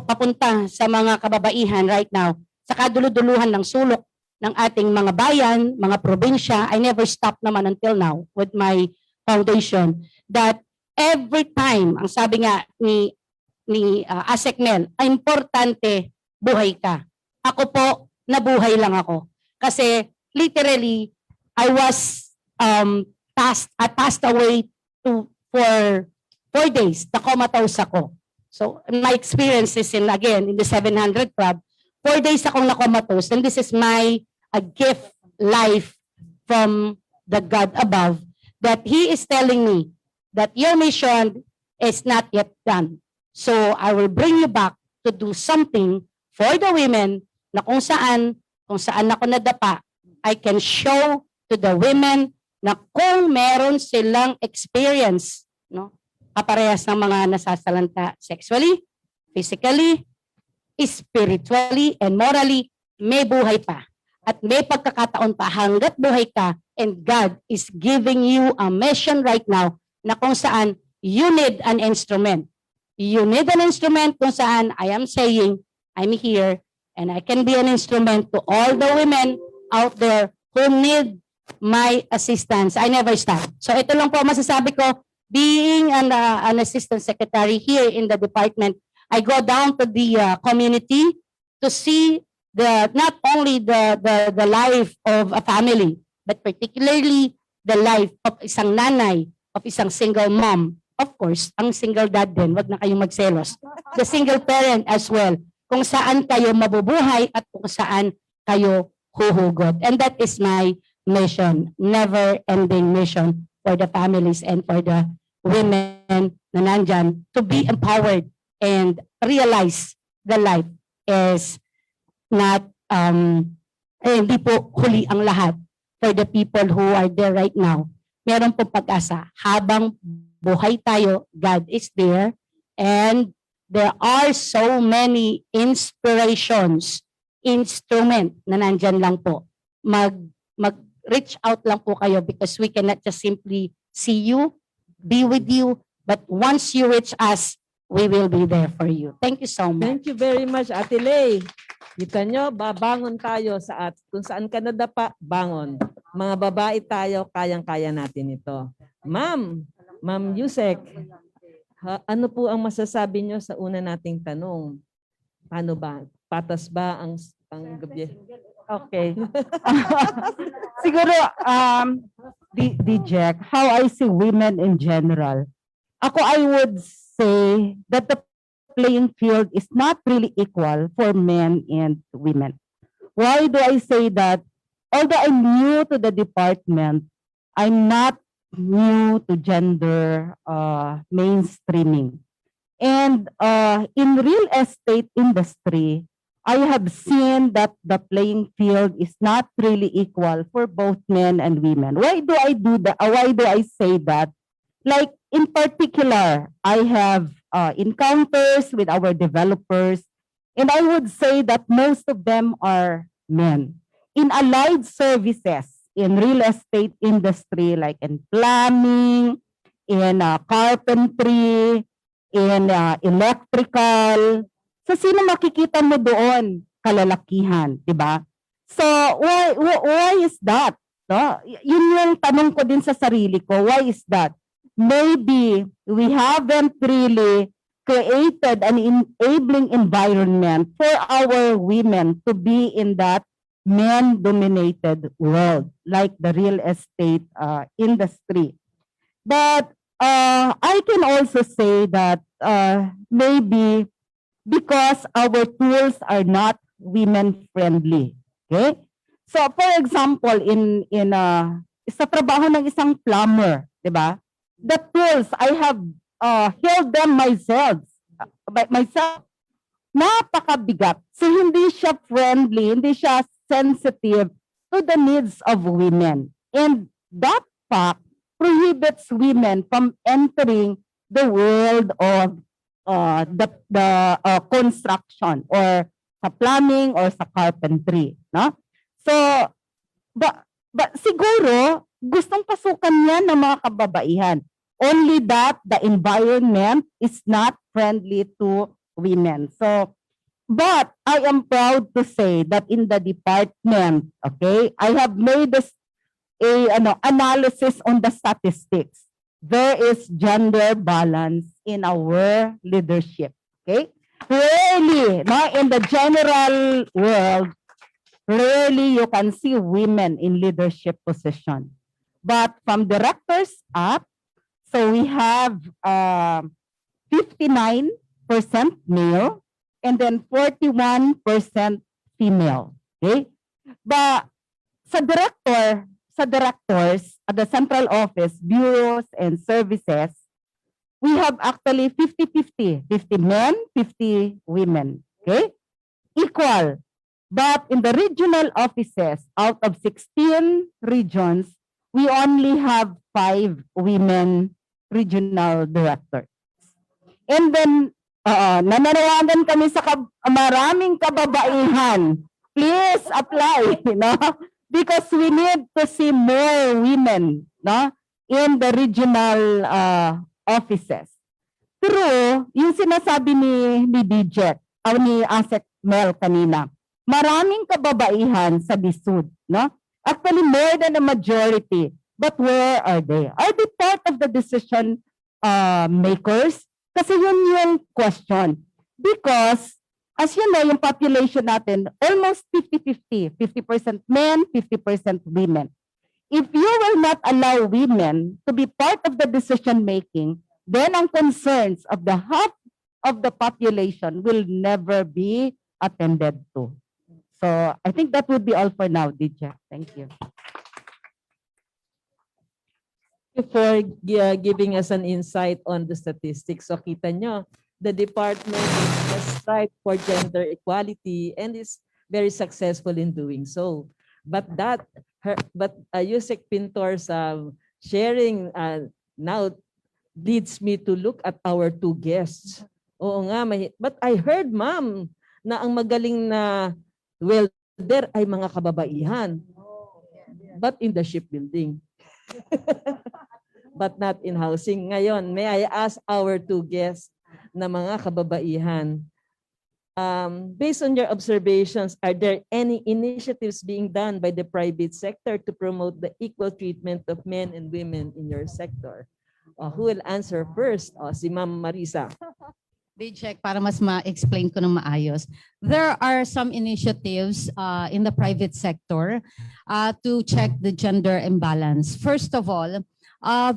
papunta sa mga kababaihan right now sa kaduluduluhan ng sulok ng ating mga bayan, mga probinsya. I never stopped naman until now with my foundation that every time, ang sabi nga ni Asek Mel, importante buhay ka. Ako po, nabuhay lang ako. Kasi literally, I was I passed away for 4 days. Na-comatose ako. So my experience is in the 700 Club. 4 days akong na-comatose, and this is my gift life from the God above, that He is telling me that your mission is not yet done. So I will bring you back to do something for the women na kung saan ako nadapa, I can show to the women na kung meron silang experience, no, kaparehas ng mga nasasalanta sexually, physically, spiritually, and morally, may buhay pa. At may pagkakataon pa hanggat buhay ka, and God is giving you a mission right now na kung saan you need an instrument. You need an instrument kung saan I am saying, I'm here, and I can be an instrument to all the women out there who need my assistance. I never stop. So ito lang po masasabi ko, being an assistant secretary here in the department, I go down to the community to see not only the life of a family, but particularly the life of isang nanay, of isang single mom. Of course, ang single dad din, wag na kayong magselos. The single parent as well, kung saan kayo mabubuhay at kung saan kayo huhugot. And that is my mission, never-ending mission for the families and for the women na nandyan to be empowered and realize the life is not, hindi po huli ang lahat for the people who are there right now. Meron po pag-asa. Habang buhay tayo, God is there, and there are so many inspirations, instrument na nandyan lang po. Mag-reach out lang po kayo because we cannot just simply see you, be with you, but once you reach us, we will be there for you. Thank you so much. Thank you very much, Ate Lay. Kita nyo, babangon tayo kung saan ka nadapa, bangon. Mga babae tayo, kayang-kaya natin ito. Ma'am Yusek, ano po ang masasabi nyo sa una nating tanong? Paano ba? Patas ba ang gabi? Okay. Siguro, Jack, how I see women in general, I would say that the playing field is not really equal for men and women. Why do I say that? Although I'm new to the department, I'm not new to gender mainstreaming. And in real estate industry, I have seen that the playing field is not really equal for both men and women. Why do I do that? Why do I say that? Like in particular, I have encounters with our developers, and I would say that most of them are men. In allied services, in real estate industry, like in plumbing, in carpentry, in electrical, So sino makikita mo doon? Kalalakihan, di ba? So why is that? No? Yun yung tanong ko din sa sarili ko. Why is that? Maybe we haven't really created an enabling environment for our women to be in that men-dominated world, like the real estate industry. But I can also say that maybe because our tools are not women-friendly. Okay? So for example, sa trabaho ng isang plumber, di ba? The tools, I have held them myself. Napakabigat. So hindi siya friendly, hindi siya sensitive to the needs of women. And that fact prohibits women from entering the world of the construction or sa plumbing or sa carpentry, no? So but siguro gustong pasukan yan ng mga kababaihan. Only that the environment is not friendly to women. So, but I am proud to say that in the department, okay, I have made analysis on the statistics. There is gender balance in our leadership. Okay, rarely, no, in the general world, rarely you can see women in leadership position. But from directors up, so we have 59% male and then 41% female. Okay? But sa directors at the central office, bureaus and services, we have actually 50-50. 50 men, 50 women. Okay? Equal. But in the regional offices, out of 16 regions, we only have 5 women regional directors. And then, nananawagan kami sa maraming kababaihan. Please apply, no? Because we need to see more women, no, in the regional offices. True, yung sinasabi ni DJEC, ni Asek Mel kanina, maraming kababaihan sa DHSUD, no? Actually, more than a majority. But where are they? Are they part of the decision makers? Kasi yun yung question. Because, as you know, yung population natin, almost 50-50. 50% men, 50% women. If you will not allow women to be part of the decision making, then ang concerns of the half of the population will never be attended to. So, I think that would be all for now, DJ. Thank you. For giving us an insight on the statistics. So kita nyo, the department is strive for gender equality and is very successful in doing so. But Yusek Pintor's sharing now leads me to look at our 2 guests. Oo nga, but I heard, ma'am, na ang magaling na welder ay mga kababaihan. But in the shipbuilding. But not in housing. Ngayon, may I ask our 2 guests na mga kababaihan, based on your observations, are there any initiatives being done by the private sector to promote the equal treatment of men and women in your sector? Who will answer first? Si Ma'am Marissa. Check para mas ma-explain ko ng maayos. There are some initiatives in the private sector to check the gender imbalance. First of all,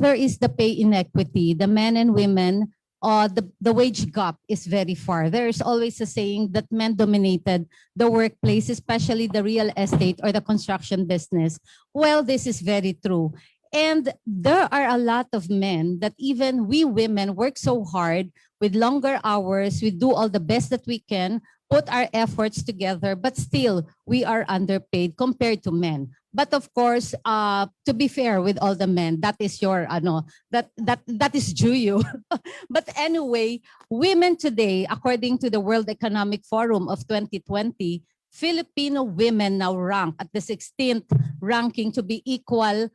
there is the pay inequity. The men and women, the wage gap is very far. There's always a saying that men dominated the workplace, especially the real estate or the construction business. Well, this is very true. And there are a lot of men that even we women work so hard with longer hours, we do all the best that we can, put our efforts together, but still we are underpaid compared to men. But of course, to be fair with all the men, that is your that is due you. But anyway, women today, according to the World Economic Forum of 2020, Filipino women now rank at the 16th ranking to be equal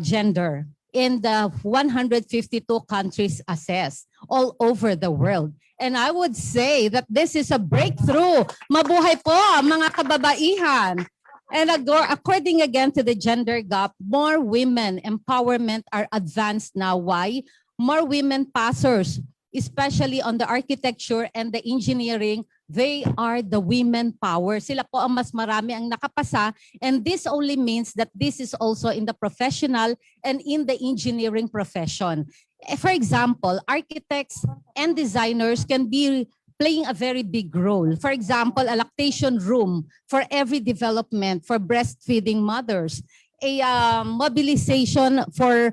gender in the 152 countries assessed all over the world. And I would say that this is a breakthrough. Mabuhay po, mga kababaihan. And according again to the gender gap, more women empowerment are advanced now. Why? More women passers, especially on the architecture and the engineering, they are the women power. Sila po ang mas marami ang nakapasa, and this only means that this is also in the professional and in the engineering profession. For example, architects and designers can be playing a very big role. For example, a lactation room for every development for breastfeeding mothers, a mobilization for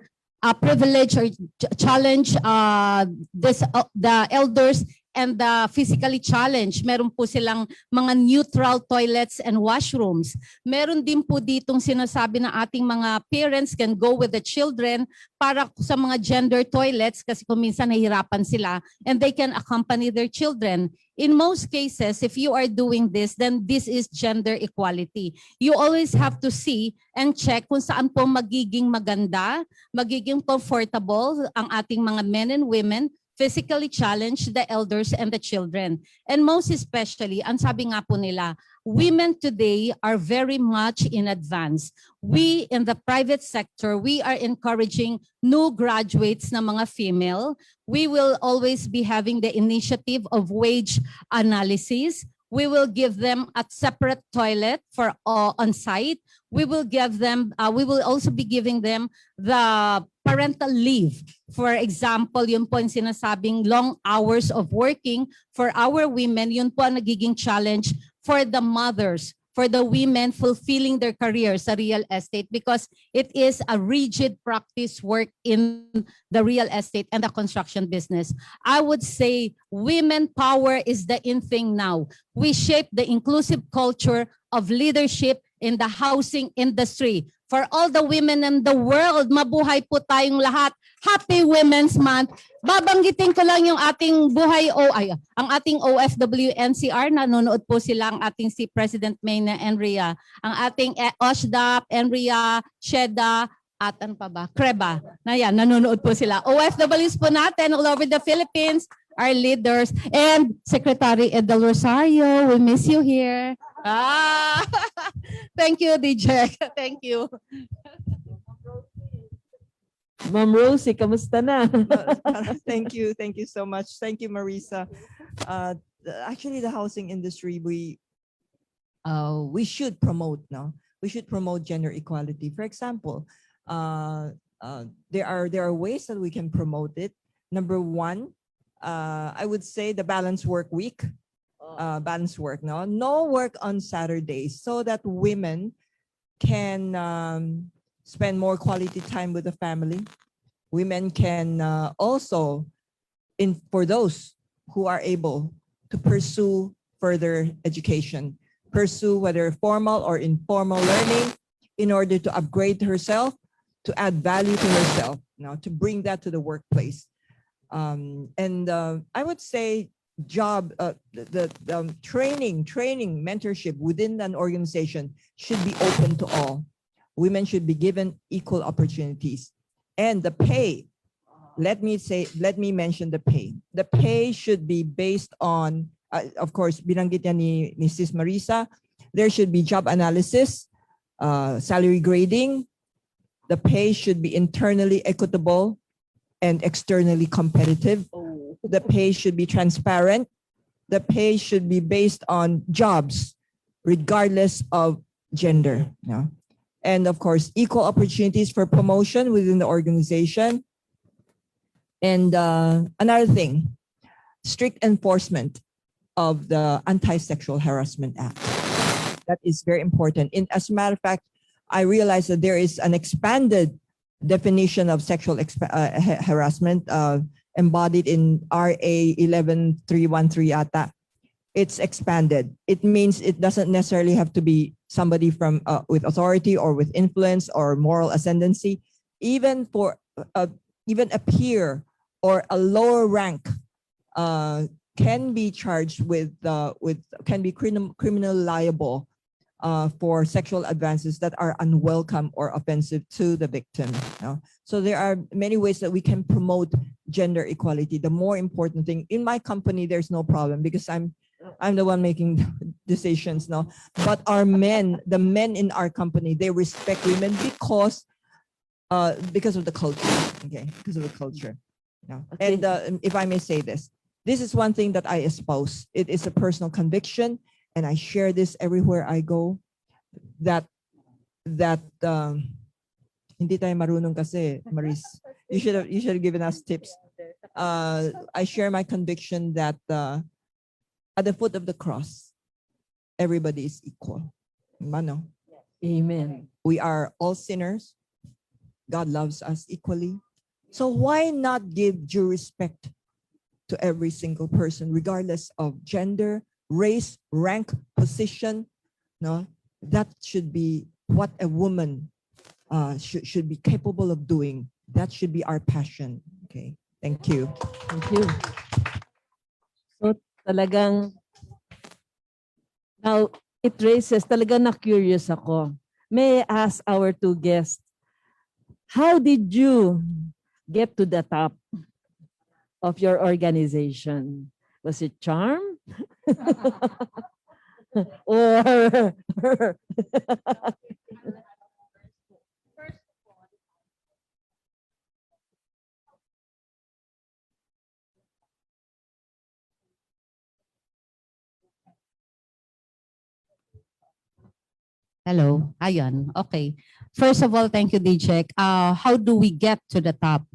privilege or challenge the elders and the physically challenged. Meron po silang mga neutral toilets and washrooms. Meron din po ditong sinasabi na ating mga parents can go with the children para sa mga gender toilets kasi kung minsan nahihirapan sila, and they can accompany their children. In most cases, if you are doing this, then this is gender equality. You always have to see and check kung saan po magiging maganda, magiging comfortable ang ating mga men and women, physically challenged, the elders, and the children. And most especially, ang sabi nga po nila, women today are very much in advance. We in the private sector, we are encouraging new graduates na mga female. We will always be having the initiative of wage analysis. We will give them a separate toilet for on-site. We will give them, we will also be giving them the parental leave. For example, yun po yung sinasabing long hours of working for our women, yun po ang nagiging challenge for the mothers, for the women fulfilling their careers sa real estate, because it is a rigid practice work in the real estate and the construction business. I would say women power is the in thing now. We shape the inclusive culture of leadership in the housing industry. For all the women in the world, mabuhay po tayong lahat. Happy Women's Month. Babanggitin ko lang yung ating ang ating OFW NCR. Nanonood po sila, ang ating si President Mayna Enria. Ang ating OSDAP, Enria, SHDA, at ano pa ba? Creba. Na yan, nanonood po sila. OFWs po natin all over the Philippines, our leaders, and Secretary Edel Rosario, we miss you here. Thank you, DJ. Thank you. Ma'am Rosie, kamusta na? Thank you so much. Thank you, Marissa. Actually, the housing industry, we should promote now. We should promote gender equality. For example, there are ways that we can promote it. Number one, I would say the balanced work week. Balanced work, no work on Saturdays, so that women can spend more quality time with the family. Women can also, for those who are able to pursue further education, pursue whether formal or informal learning, in order to upgrade herself, to add value to herself, to bring that to the workplace. I would say the training, mentorship within an organization should be open to all. Women should be given equal opportunities. And the pay, let me mention the pay. The pay should be based on, of course, binanggit niya ni Sis Marissa, there should be job analysis, salary grading. The pay should be internally equitable and externally competitive. The pay should be transparent. The pay should be based on jobs, regardless of gender. And of course, equal opportunities for promotion within the organization. And another thing, strict enforcement of the Anti-Sexual Harassment Act. That is very important. As a matter of fact, I realized that there is an expanded definition of sexual harassment embodied in RA 11313 ata. It's expanded. It means it doesn't necessarily have to be somebody from with authority or with influence or moral ascendancy. Even for even a peer or a lower rank can be charged with can be criminal liable for sexual advances that are unwelcome or offensive to the victim. So there are many ways that we can promote gender equality. The more important thing in my company, there's no problem because I'm the one making decisions now. But our men, the men in our company, they respect women because of the culture. Okay, because of the culture. Okay. And if I may say this is one thing that I espouse. It is a personal conviction, and I share this everywhere I go. That hindi tayo marunong kasi, Maris. You should have given us tips. I share my conviction that at the foot of the cross, everybody is equal. Mano. Amen. We are all sinners. God loves us equally. So why not give due respect to every single person, regardless of gender, race, rank, position? No, that should be what a woman should be capable of doing. That should be our passion. Okay, thank you. Thank you. So talagang now it raises, talagang na-curious ako. May I ask our two guests, how did you get to the top of your organization? Was it charm? or Hello. Ayan. Okay. First of all, thank you, DJ. How do we get to the top?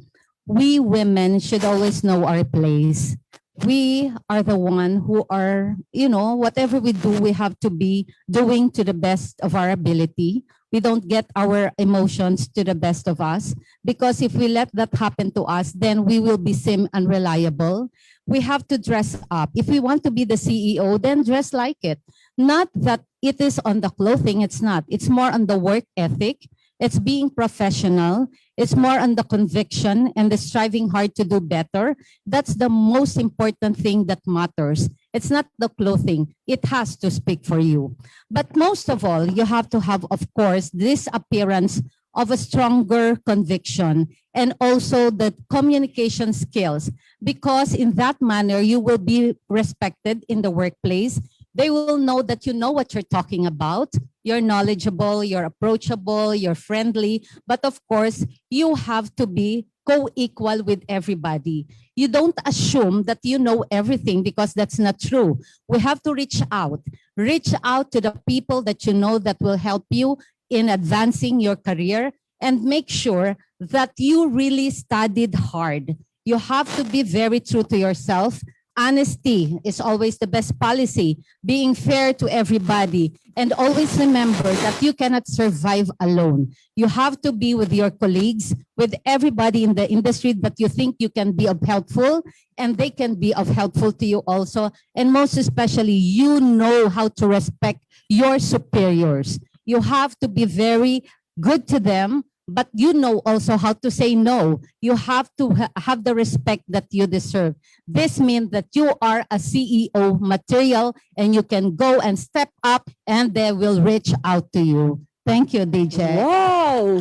We women should always know our place. We are the one who are, whatever we do, we have to be doing to the best of our ability. We don't get our emotions to the best of us, because if we let that happen to us, then we will be seem unreliable. We have to dress up. If we want to be the CEO, then dress like it. Not that it is on the clothing, it's not. It's more on the work ethic. It's being professional. It's more on the conviction and the striving hard to do better. That's the most important thing that matters. It's not the clothing. It has to speak for you. But most of all, you have to have, of course, this appearance of a stronger conviction and also the communication skills, because in that manner, you will be respected in the workplace. They will know that you know what you're talking about. You're knowledgeable, you're approachable, you're friendly. But of course, you have to be co-equal with everybody. You don't assume that you know everything, because that's not true. We have to reach out. Reach out to the people that you know that will help you in advancing your career, and make sure that you really studied hard. You have to be very true to yourself. Honesty is always the best policy, being fair to everybody, and always remember that you cannot survive alone. You have to be with your colleagues, with everybody in the industry that you think you can be of helpful, and they can be of helpful to you also. And most especially, you know how to respect your superiors. You have to be very good to them, but you know also how to say no. You have to have the respect that you deserve. This means that you are a CEO material, and you can go and step up, and they will reach out to you. Thank you, DJ. wow!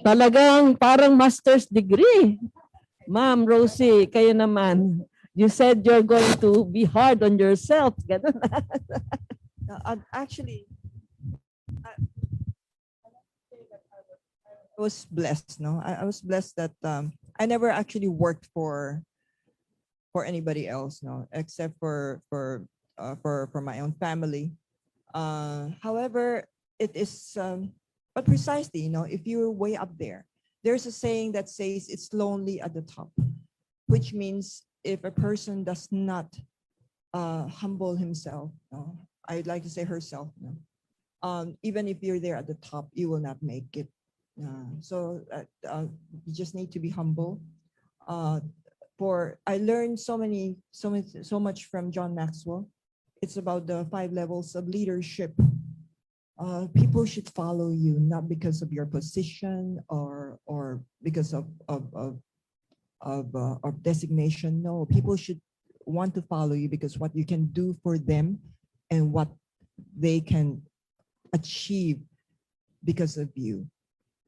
Talagang parang master's degree. Ma'am Rosie, kayo naman. You said you're going to be hard on yourself. Ganun. Actually, I was blessed. No, I was blessed that I never actually worked for anybody else. No, except for my own family. However, it is. But precisely, if you're way up there, there's a saying that says it's lonely at the top, which means if a person does not humble himself, I'd like to say herself, even if you're there at the top, you will not make it. So you just need to be humble. I learned so much from John Maxwell. It's about the 5 levels of leadership. People should follow you not because of your position or because of designation. No, people should want to follow you because what you can do for them and what they can achieve because of you.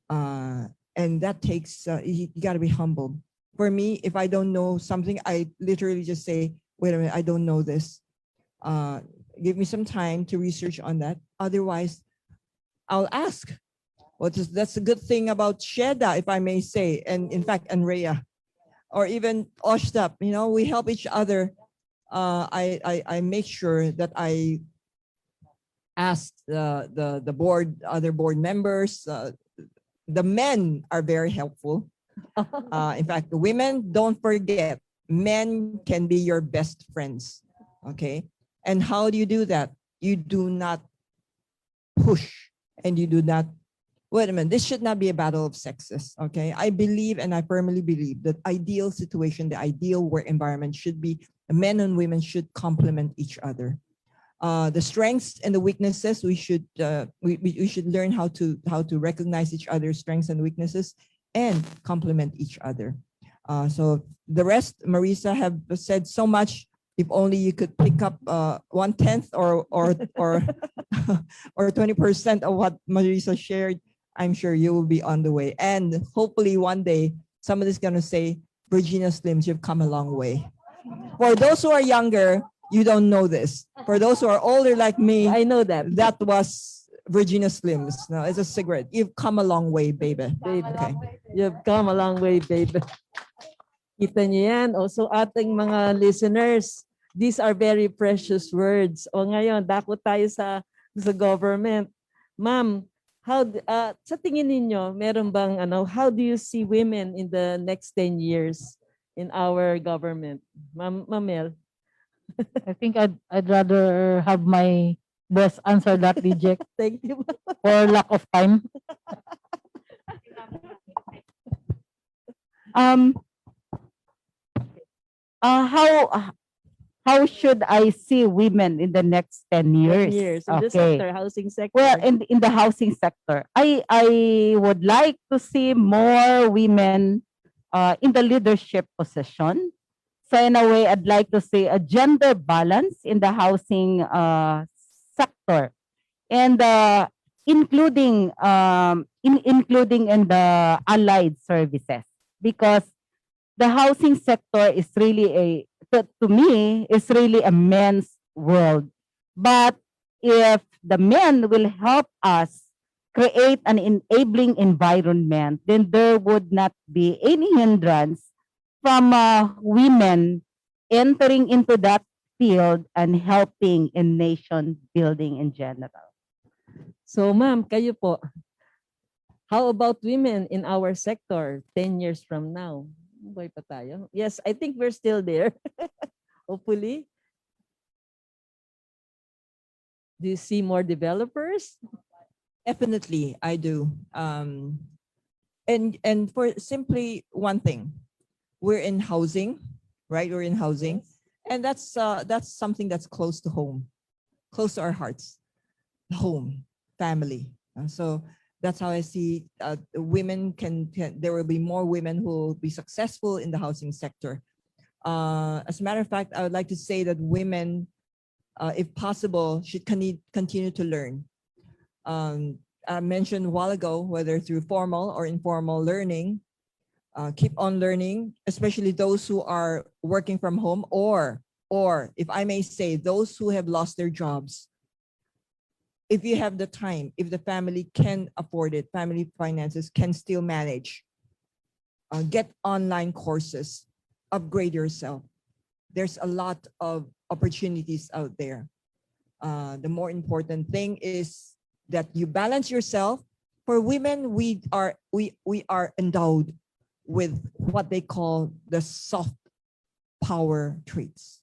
And that takes, you got to be humble. For me, if I don't know something, I literally just say, wait a minute, I don't know this. Give me some time to research on that. Otherwise, I'll ask. That's a good thing about SHDA, if I may say, and in fact, Andrea, or even OSHDAP, we help each other. I make sure that I ask the board, other board members. The men are very helpful. In fact, the women, don't forget, men can be your best friends. Okay. And how do you do that? You do not push, and you do not, wait a minute, this should not be a battle of sexes. Okay. I believe, and I firmly believe, that ideal situation, the ideal work environment should be men and women should complement each other. The strengths and the weaknesses, we should learn how to recognize each other's strengths and weaknesses and complement each other. So the rest, Marissa have said so much. If only you could pick up 1/10 or 20% of what Marissa shared, I'm sure you will be on the way. And hopefully one day somebody's gonna say, Virginia Slims, you've come a long way. For those who are younger, you don't know this. For those who are older like me, I know that. that was Virginia Slims. No, it's a cigarette. You've come a long way, baby. Baby. Okay. You've come a long way, baby. Kita niyo yan. Also, ating mga listeners, these are very precious words. O ngayon, dako tayo sa government. Ma'am, sa tingin ninyo, meron bang, how do you see women in the next 10 years in our government? Ma'am Mel? I think I'd rather have my boss answer that, reject, Thank you. for lack of time. How should I see women in the next 10 years? 10 years in the Okay. sector, housing sector. Well, in the housing sector, I would like to see more women in the leadership position. So in a way, I'd like to see a gender balance in the housing sector, and including in the allied services, because the housing sector is really to me is really a men's world. But if the men will help us create an enabling environment, then there would not be any hindrance from women entering into that field and helping in nation building in general. So ma'am, kayo po, how about women in our sector 10 years from now? Buhay pa tayo? Yes, I think we're still there. Hopefully. Do you see more developers? Definitely, I do. And for simply one thing, we're in housing, right? We're in housing, and that's something that's close to home, close to our hearts, home, family. So that's how I see women there will be more women who will be successful in the housing sector. As a matter of fact, I would like to say that women, if possible, should continue to learn. I mentioned a while ago, whether through formal or informal learning, keep on learning, especially those who are working from home, or if I may say, those who have lost their jobs. If you have the time, if the family can afford it, family finances can still manage, get online courses, upgrade yourself. There's a lot of opportunities out there. The more important thing is that you balance yourself. For women, we are endowed with what they call the soft power traits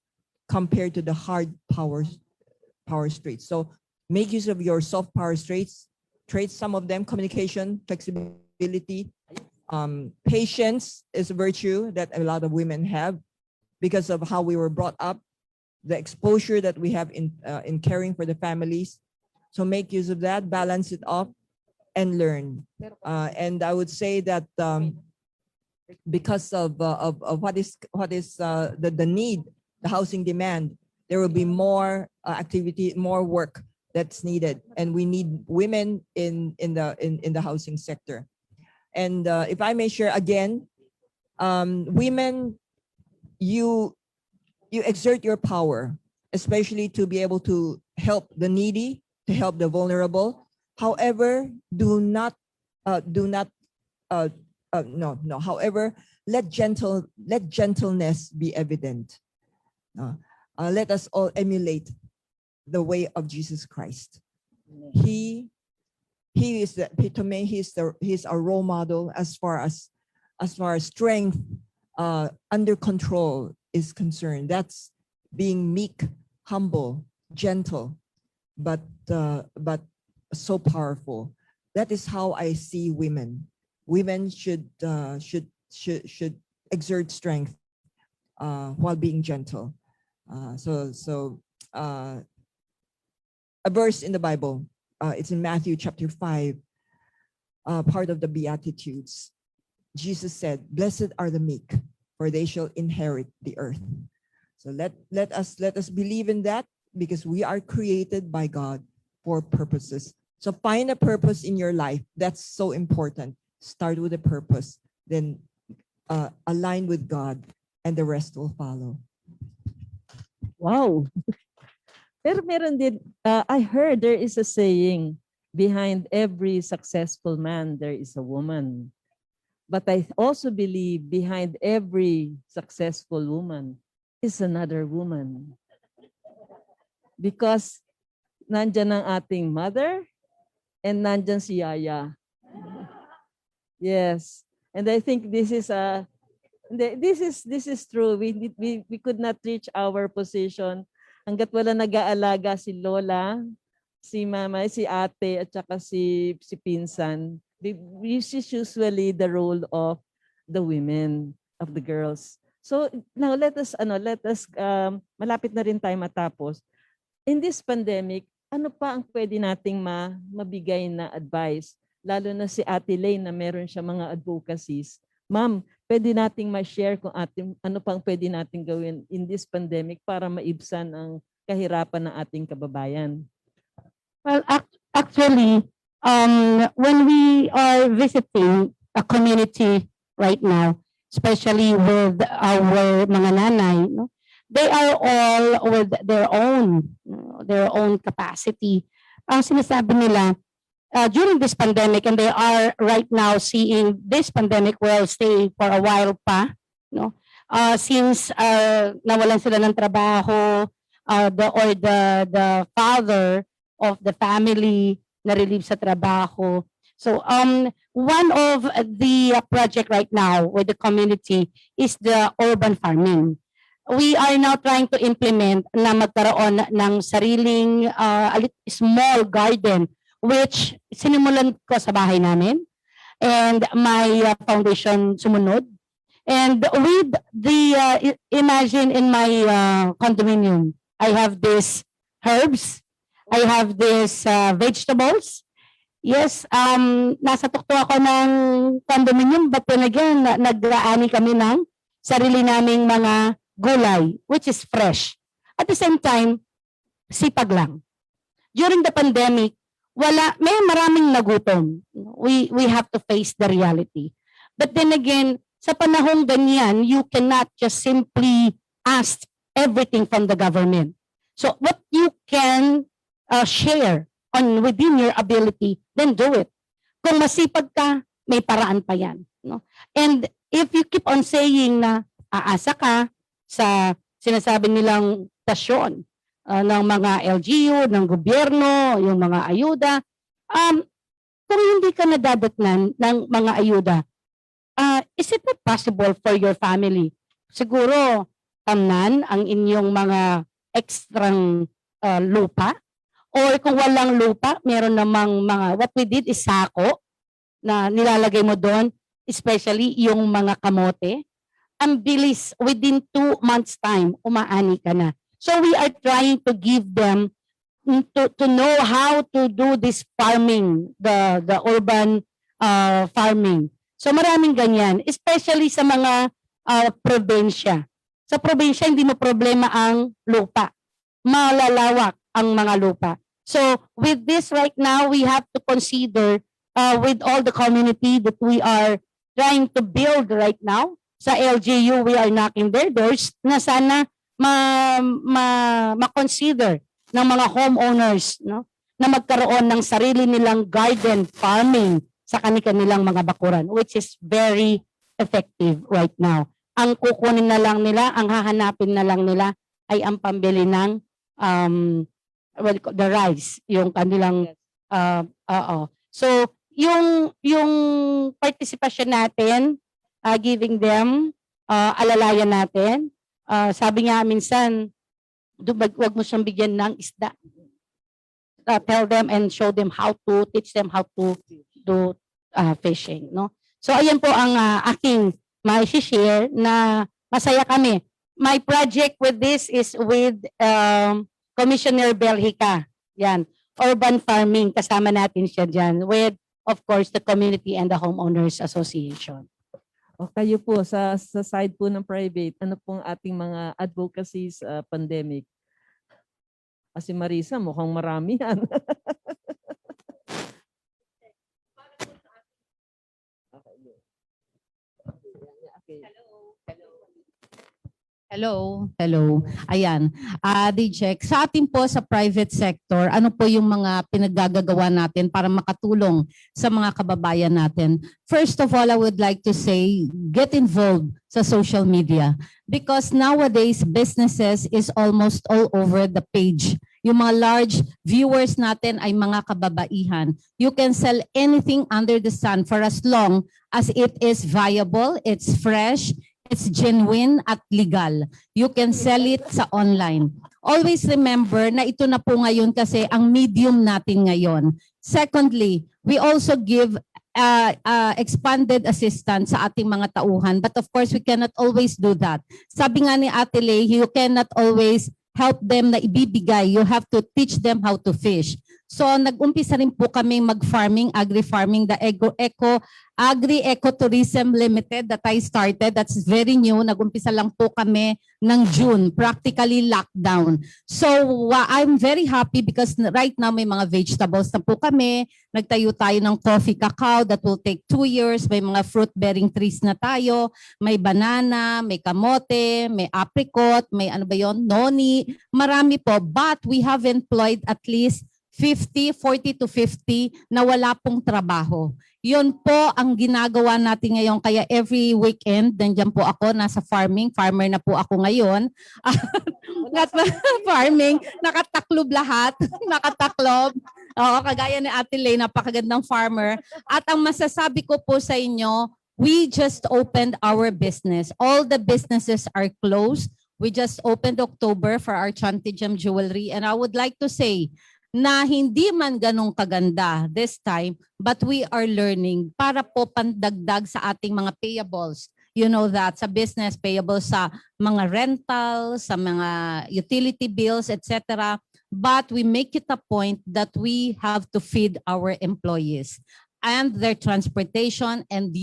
compared to the hard power traits. So make use of your soft power traits. Some of them: communication, flexibility, patience is a virtue that a lot of women have because of how we were brought up, the exposure that we have in caring for the families. So make use of that, balance it off, and learn. And I would say that because of what is the need, the housing demand, there will be more activity, more work that's needed, and we need women in the housing sector. And if I may share again, women, you exert your power, especially to be able to help the needy, to help the vulnerable. However, However, let gentleness be evident. Let us all emulate the way of Jesus Christ. He is to me, he's a role model as far as strength under control is concerned. That's being meek, humble, gentle, but so powerful. That is how I see women. Women should exert strength while being gentle. A verse in the Bible, it's in Matthew chapter 5, part of the Beatitudes. Jesus said, "Blessed are the meek, for they shall inherit the earth." So let us believe in that, because we are created by God for purposes. So find a purpose in your life. That's so important. Start with a purpose, then align with God, and the rest will follow. Wow. Pero meron din, I heard there is a saying, behind every successful man, there is a woman. But I also believe behind every successful woman is another woman. Because nandyan ang ating mother and nandyan si Yaya. Yes. And I think this is true. We could not reach our position hanggat wala nag-aalaga si Lola, si Mama, si Ate, at saka si Pinsan. This is usually the role of the women, of the girls. So now let us malapit na rin tayo matapos. In this pandemic, ano pa ang pwede nating mabigay na advice? Lalo na si Ate Lay na meron siya mga advocacies. Ma'am, pwede nating ma-share kung ano pang pwede nating gawin in this pandemic para maibsan ang kahirapan ng ating kababayan. Well, actually, when we are visiting a community right now, especially with our mga nanay, no, they are all with their own capacity. Ang sinasabi nila, during this pandemic, and they are right now seeing this pandemic will stay for a while pa, no? Since nawalan sila ng trabaho, the father of the family na-relieve sa trabaho. So one of the project right now with the community is the urban farming. We are now trying to implement na magkaroon ng sariling small garden, which sinimulan ko sa bahay namin, and my foundation sumunod. And with the, imagine in my condominium, I have these herbs, I have these vegetables. Yes, nasa tukto ako ng condominium, but then again, nag-aani kami ng sarili naming mga gulay, which is fresh. At the same time, sipag lang. During the pandemic, may maraming nagutom. We have to face the reality. But then again, sa panahong ganyan, you cannot just simply ask everything from the government. So what you can share on within your ability, then do it. Kung masipag ka, may paraan pa yan. No? And if you keep on saying na aasa ka sa sinasabi nilang tasyon, ng mga LGU, ng gobyerno, yung mga ayuda. Kung hindi ka nadadatnan ng mga ayuda, is it not possible for your family? Siguro, tamnan ang inyong mga ekstrang lupa, or kung walang lupa, meron namang mga, what we did is sako na nilalagay mo doon, especially yung mga kamote. Ang bilis, within 2 months time, umaani ka na. So we are trying to give them to know how to do this farming, the urban farming. So maraming ganyan, especially sa mga probinsya. Sa probinsya, hindi mo problema ang lupa. Malalawak ang mga lupa. So with this right now, we have to consider with all the community that we are trying to build right now. Sa LGU, we are knocking their doors na sana ma-consider ng mga homeowners, no, na magkaroon ng sarili nilang garden farming sa kanilang mga bakuran, which is very effective right now. Ang kukunin na lang nila, ang hahanapin na lang nila ay ang pambili ng the rice, yung kanilang So yung participation natin, giving them alalayan natin. Sabi nga minsan, wag mo siyang bigyan ng isda. Tell them and show them how to, teach them how to do fishing, no? So ayan po ang aking mai-share na masaya kami. My project with this is with Commissioner Belhica. Yan, urban farming, kasama natin siya dyan with, of course, the community and the homeowners association. O kayo po sa side po ng private, ano pong ating mga advocacy sa pandemic? Kasi Marissa, mukhang marami yan. Hello. Ayan. DJEC, sa atin po sa private sector, ano po yung mga pinaggagawa natin para makatulong sa mga kababayan natin? First of all, I would like to say, get involved sa social media because nowadays, businesses is almost all over the page. Yung mga large viewers natin ay mga kababaihan. You can sell anything under the sun for as long as it is viable, it's fresh, it's genuine at legal. You can sell it sa online. Always remember na ito na po ngayon kasi ang medium natin ngayon. Secondly, we also give expanded assistance sa ating mga tauhan. But of course, we cannot always do that. Sabi nga ni Ate Lei, you cannot always help them na ibibigay. You have to teach them how to fish. So nag-umpisa rin po kami mag-farming, agri-farming, the Agri-Ecotourism Limited that I started. That's very new. Nag-umpisa lang po kami ng June, practically lockdown. So I'm very happy because right now may mga vegetables na po kami. Nagtayo tayo ng coffee cacao that will take 2 years. May mga fruit-bearing trees na tayo. May banana, may kamote, may apricot, may ano ba yun, noni. Marami po. But we have employed at least 40 to 50 na wala pong trabaho. Yun po ang ginagawa natin ngayon. Kaya every weekend, nandiyan po ako, nasa farming. Farmer na po ako ngayon. Farming, nakataklob lahat. Nakataklob. Oo, kagaya ni Ate Lei, napakagandang farmer. At ang masasabi ko po sa inyo, we just opened our business. All the businesses are closed. We just opened October for our Chantigem jewelry. And I would like to say, na hindi man ganong kaganda this time, but we are learning para po pandagdag sa ating mga payables. You know that, sa business, payables sa mga rental, sa mga utility bills, etc. But we make it a point that we have to feed our employees and their transportation and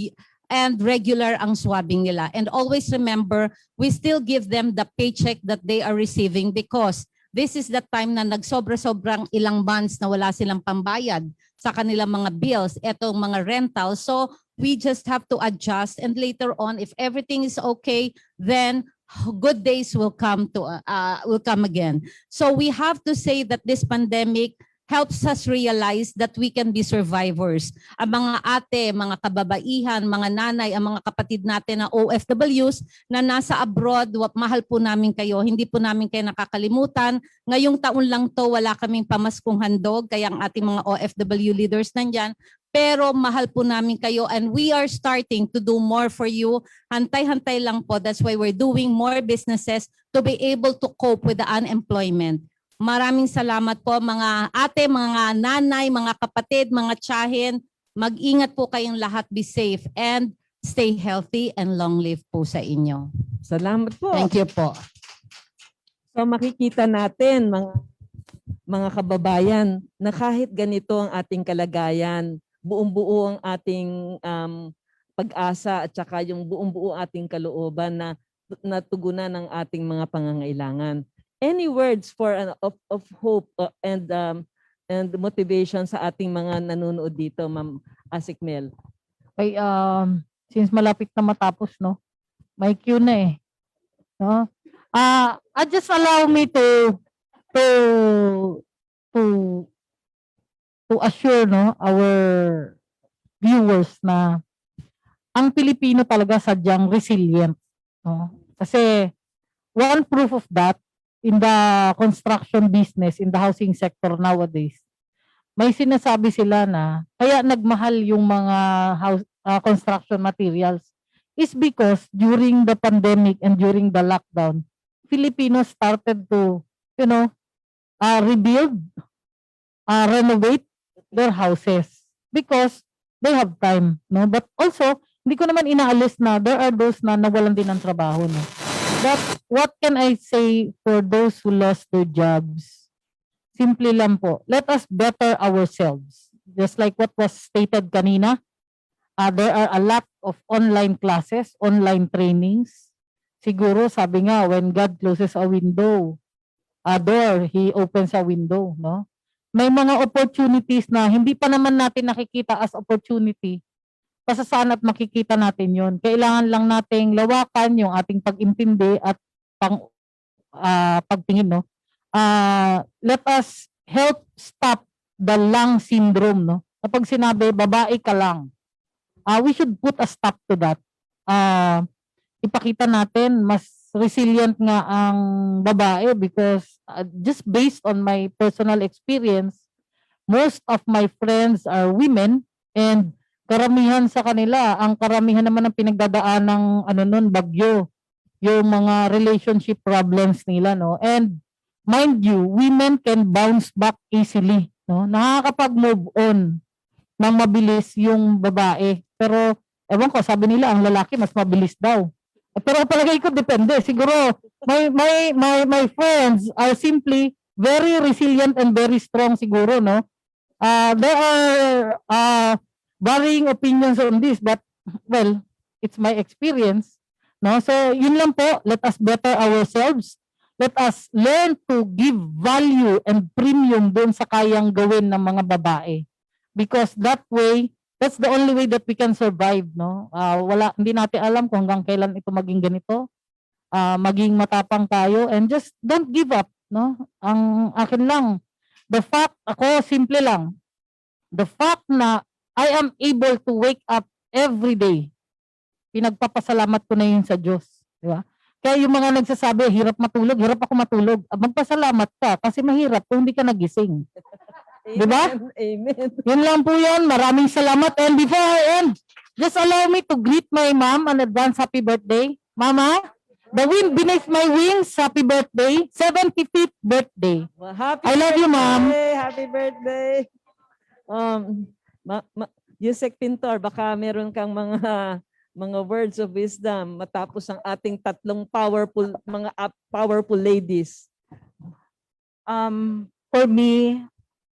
regular ang swabbing nila. And always remember, we still give them the paycheck that they are receiving because this is the time na nagsobra-sobrang ilang months na wala silang pambayad sa kanilang mga bills, etong mga rental. So we just have to adjust, and later on, if everything is okay, then good days will come again. So we have to say that this pandemic helps us realize that we can be survivors. Ang mga ate, mga kababaihan, mga nanay, ang mga kapatid natin na OFWs na nasa abroad, mahal po namin kayo. Hindi po namin kayo nakakalimutan. Ngayong taon lang to, wala kaming pamaskong handog, kaya ang ating mga OFW leaders nandyan. Pero mahal po namin kayo and we are starting to do more for you. Hantay-hantay lang po. That's why we're doing more businesses to be able to cope with the unemployment. Maraming salamat po mga ate, mga nanay, mga kapatid, mga tiyahin. Mag-ingat po kayong lahat. Be safe and stay healthy and long live po sa inyo. Salamat po. Thank you po. So makikita natin mga kababayan na kahit ganito ang ating kalagayan, buong-buo ang ating pag-asa at saka yung buong-buo ating kalooban na natugunan ng ating mga pangangailangan. Any words for of hope and and motivation sa ating mga nanonood dito, Ma'am Asikmel. Okay, since malapit na matapos, no? May queue na eh. No? Just allow me to to to assure no our viewers na ang Pilipino talaga sadyang resilient, no? Kasi one proof of that in the construction business, in the housing sector nowadays, may sinasabi sila na kaya nagmahal yung mga construction materials is because during the pandemic and during the lockdown, Filipinos started to, rebuild, renovate their houses because they have time, no? But also, hindi ko naman inaalis na there are those na nawalan din ng trabaho, no? But what can I say for those who lost their jobs? Simply lang po, let us better ourselves. Just like what was stated kanina, there are a lot of online classes, online trainings. Siguro sabi nga, when God closes a window, a door, He opens a window, no? May mga opportunities na hindi pa naman natin nakikita as opportunity. Pasasana't makikita natin yon. Kailangan lang nating lawakan yung ating pag-intindi at pagtingin, no? Let us help stop the lung syndrome, no? Kapag sinabi, babae ka lang, we should put a stop to that. Ipakita natin, mas resilient nga ang babae because just based on my personal experience, most of my friends are women and karamihan sa kanila, ang karamihan naman ng pinagdadaan ng bagyo, yung mga relationship problems nila, no? And mind you, women can bounce back easily, no? Nakakapag-move on ng mabilis yung babae. Pero ewan ko, sabi nila ang lalaki mas mabilis daw. Pero palagay ko depende. Siguro my friends are simply very resilient and very strong siguro, no? There are varying opinions on this, but well, it's my experience, no? So yun lang po, let us better ourselves. Let us learn to give value and premium doon sa kayang gawin ng mga babae. Because that way, that's the only way that we can survive, no? Hindi natin alam kung hanggang kailan ito maging ganito. Maging matapang tayo and just don't give up, no? Ang akin lang, simple lang, the fact na I am able to wake up every day, pinagpapasalamat ko na yun sa Diyos, di ba? Kaya yung mga nagsasabi, hirap ako matulog, magpasalamat ka kasi mahirap kung hindi ka nagising. Di ba? Amen. Yun lang po yun. Maraming salamat. And before I end, just allow me to greet my mom an advance happy birthday. Mama, the wind beneath my wings, happy birthday. 75th birthday. Well, happy I love you, Ma'am. Happy birthday. Yusek Pintor, baka meron kang mga words of wisdom matapos ang ating tatlong powerful ladies. For me,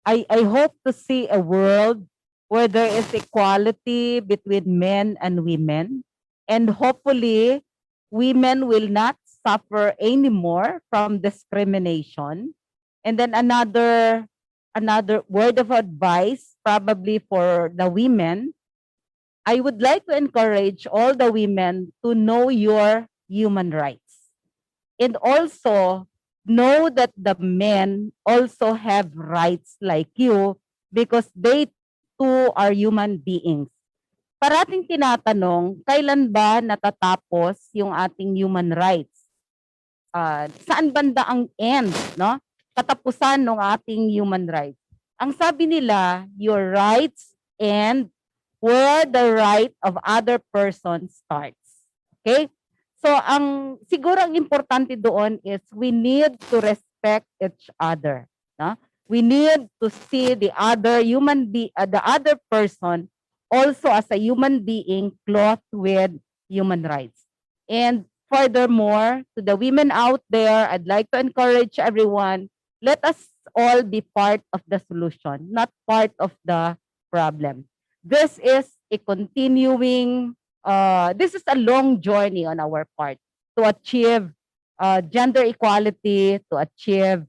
I hope to see a world where there is equality between men and women. And hopefully, women will not suffer anymore from discrimination. And then another word of advice, probably for the women, I would like to encourage all the women to know your human rights. And also, know that the men also have rights like you because they too are human beings. Parating tinatanong, kailan ba natatapos yung ating human rights? Saan banda ang end, no? Katapusan ng ating human rights. Ang sabi nila, your rights end where the right of other person starts. Okay? So siguro ang importante doon is we need to respect each other, no? We need to see the other person also as a human being clothed with human rights. And furthermore, to the women out there, I'd like to encourage everyone, let us all be part of the solution, not part of the problem. This is a continuing this is a long journey on our part to achieve gender equality, to achieve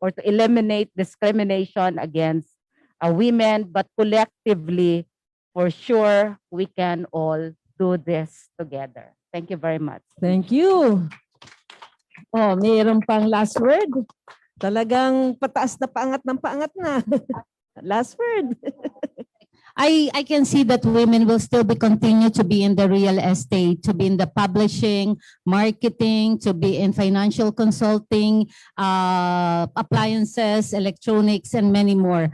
or to eliminate discrimination against women, but collectively, for sure, we can all do this together. Thank you very much. Thank you. Oh, mayroon pang last word. Talagang pataas na paangat ng paangat na. Last word. I can see that women will still be continue to be in the real estate, to be in the publishing, marketing, to be in financial consulting, appliances, electronics, and many more.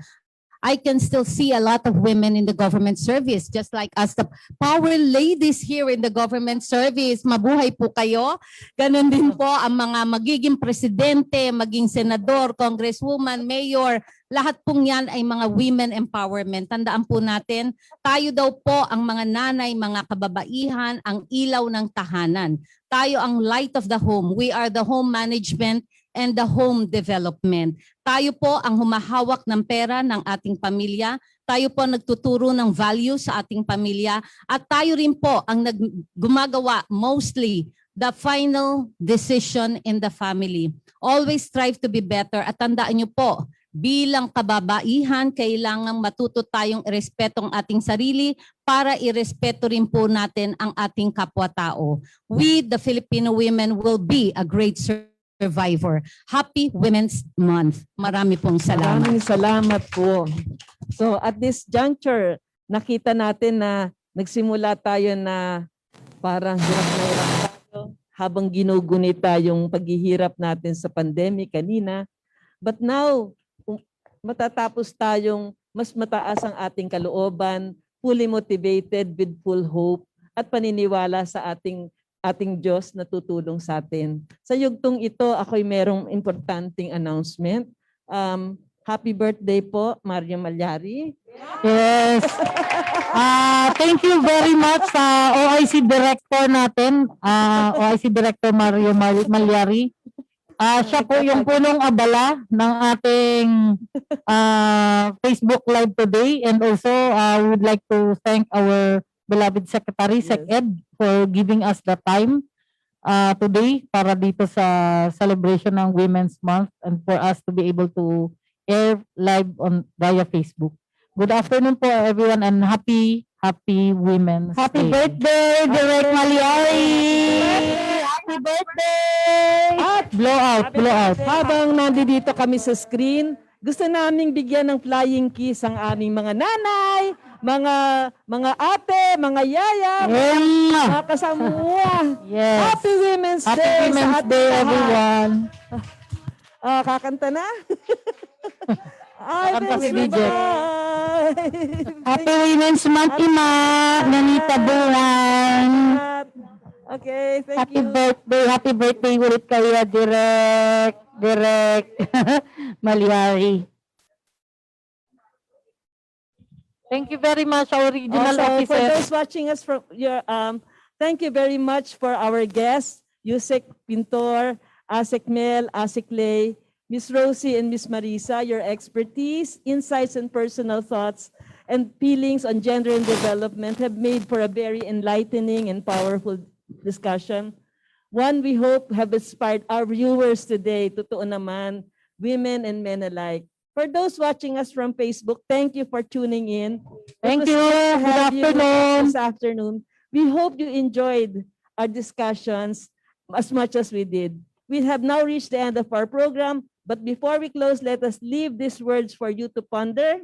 I can still see a lot of women in the government service, just like us, the power ladies here in the government service. Mabuhay po kayo. Ganon din po ang mga magiging presidente, maging senador, congresswoman, mayor. Lahat pong yan ay mga women empowerment. Tandaan po natin, tayo daw po ang mga nanay, mga kababaihan, ang ilaw ng tahanan. Tayo ang light of the home. We are the home management and the home development. Tayo po ang humahawak ng pera ng ating pamilya. Tayo po ang nagtuturo ng value sa ating pamilya. At tayo rin po ang gumagawa mostly the final decision in the family. Always strive to be better. At tandaan niyo po, bilang kababaihan, kailangang matuto tayong irespeto ang ating sarili para irespeto rin po natin ang ating kapwa-tao. We, the Filipino women, will be a great survivor. Happy Women's Month. Marami pong salamat. Maraming salamat po. So at this juncture, nakita natin na nagsimula tayo na parang hirap na hirap tayo habang ginugunita yung paghihirap natin sa pandemic kanina. But now, matatapos tayong mas mataas ang ating kalooban, fully motivated with full hope at paniniwala sa ating Diyos na tutulong sa atin. Sa yugtong ito, ako'y merong importanteng announcement. Happy birthday po, Mario Malyari. Yes. Thank you very much sa OIC Director natin, OIC Director Mario Malyari. Siya po yung punong abala ng ating Facebook Live today, and also we would like to thank our beloved Secretary, SecEd, for giving us the time today para dito sa celebration ng Women's Month and for us to be able to air live on via Facebook. Good afternoon po everyone and happy Women's Happy Day. birthday, Direk Malyari! Happy birthday! At blow out. Habang nandito kami sa screen, gusto naming bigyan ng flying kiss ang aming mga nanay, mga ate, mga yaya, mga kasamuha. Yes. Happy Women's Happy Day Women's sa ating Day, lahat. everyone. Kakanta na? Ay, Kakanta thanks, si DJ. bye. Happy Women's Month, Ima! Nanita Buan! Okay, thank Happy you. birthday ulit kayo, Direk Malyari. Thank you very much, our regional Also, for officer. those watching us from your, thank you very much for our guests, Yusek Pintor, Asek Mel, Asek Lay, Miss Rosie and Miss Marissa. Your expertise, insights, and personal thoughts and feelings on gender and development have made for a very enlightening and powerful discussion. One we hope have inspired our viewers today, totoo naman, women and men alike. For those watching us from Facebook, thank you for tuning in. Thank It was you. great to Good have you afternoon. This afternoon. We hope you enjoyed our discussions as much as we did. We have now reached the end of our program, but before we close, let us leave these words for you to ponder.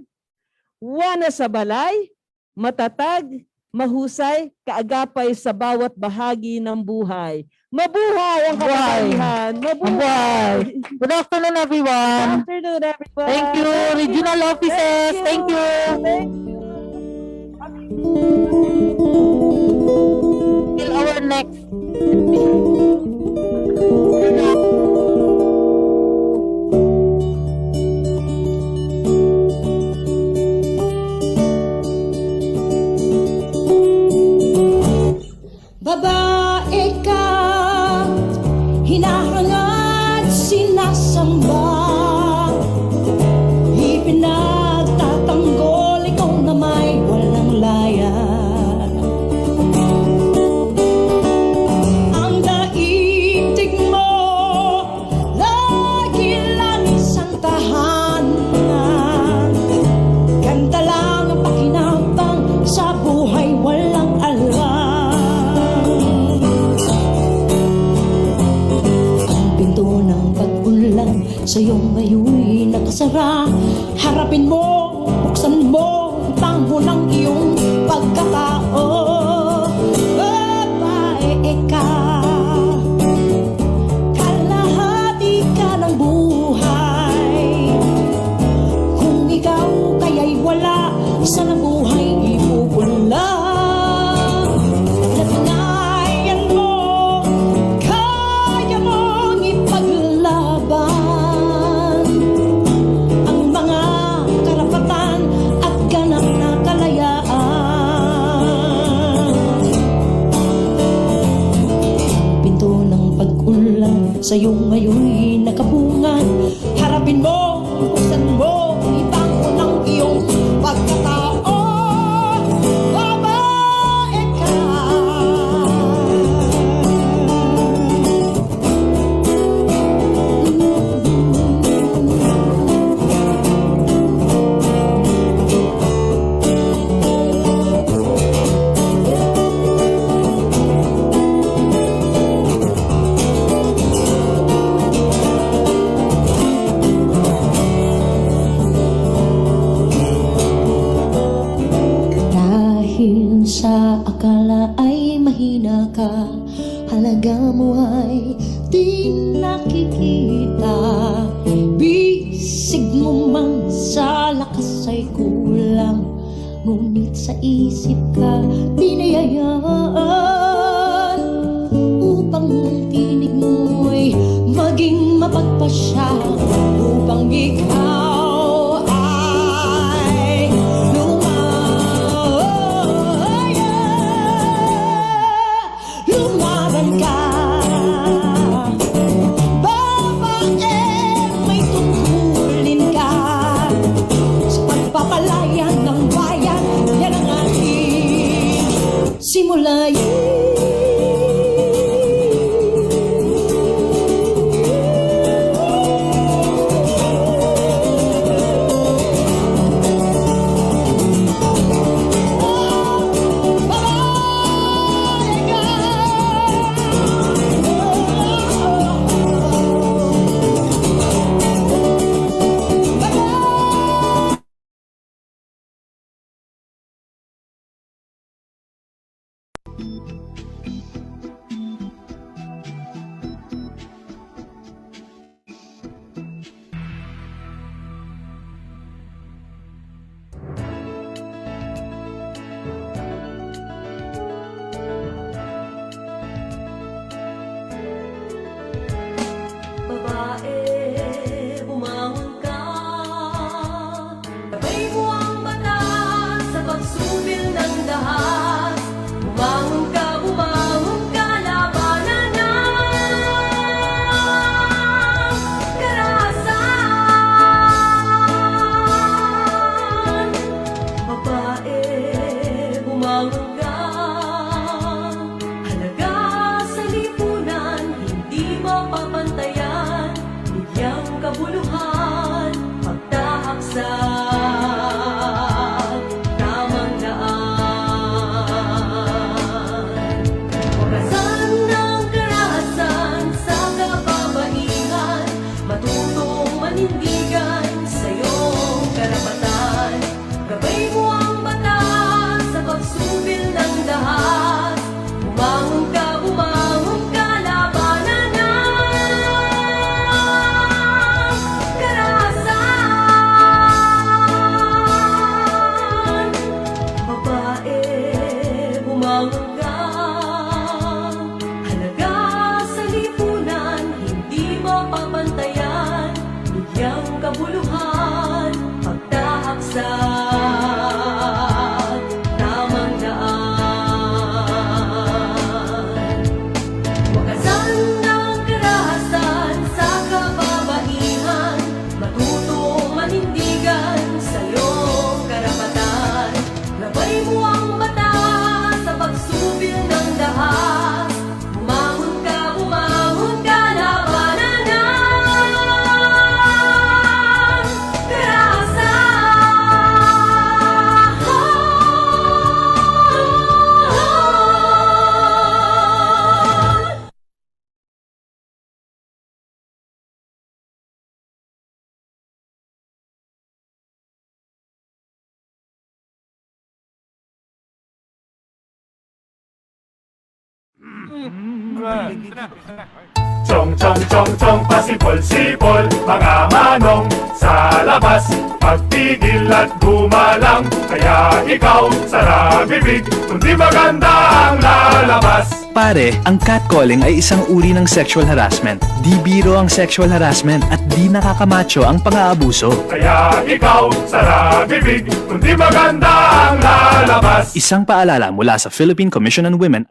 Juana sa balay, matatag, mahusay, kaagapay sa bawat bahagi ng buhay. Mabuhay ang kababaihan! Mabuhay! Good afternoon, everyone. Good afternoon, everyone! Thank you, regional officers. Thank you. Thank you! Till our next. Babae ka, hinahangad, sinasamba, ipinagtatanggol, ikaw na may walang laya. Ang daig tira. Harapin mo, buksan mo, itang mo ng iyong pagkatao. Babae ka, kalahati ka ng buhay. Kung ikaw kaya'y wala, isa ng buhay ipupula. Natanayan mo, kaya mong ipaglaban ang mga karapatan at ganap na kalayaan. Pinto ng pag-ulan sa'yo ngayon'y nakabungan. Harapin mo, buksan mo, itang mo ng iyong pagkatao. Babae ka. Dahil sa akala ay mahina ka, halaga mo ay di nakikita. Bisig mo man sa lakas ay kulang, ngunit sa isip ka binayayaan upang tinig mo'y maging mapagpasya, upang ikaw ay lumaban ka. Babae, may tungkulin ka sa pagpapalaya ng bayan. Yan ang ating simulayin. Chong chong chong chong pasipol-sipol mga manong sa labas magpigil at gumalang kaya ikaw sara bibig kundi maganda ang lalabas. Pare, ang catcalling ay isang uri ng sexual harassment. Di biro ang sexual harassment at di nakakamacho ang pang-aabuso. Kaya ikaw sara bibig kundi maganda ang lalabas. Isang paalala mula sa Philippine Commission on Women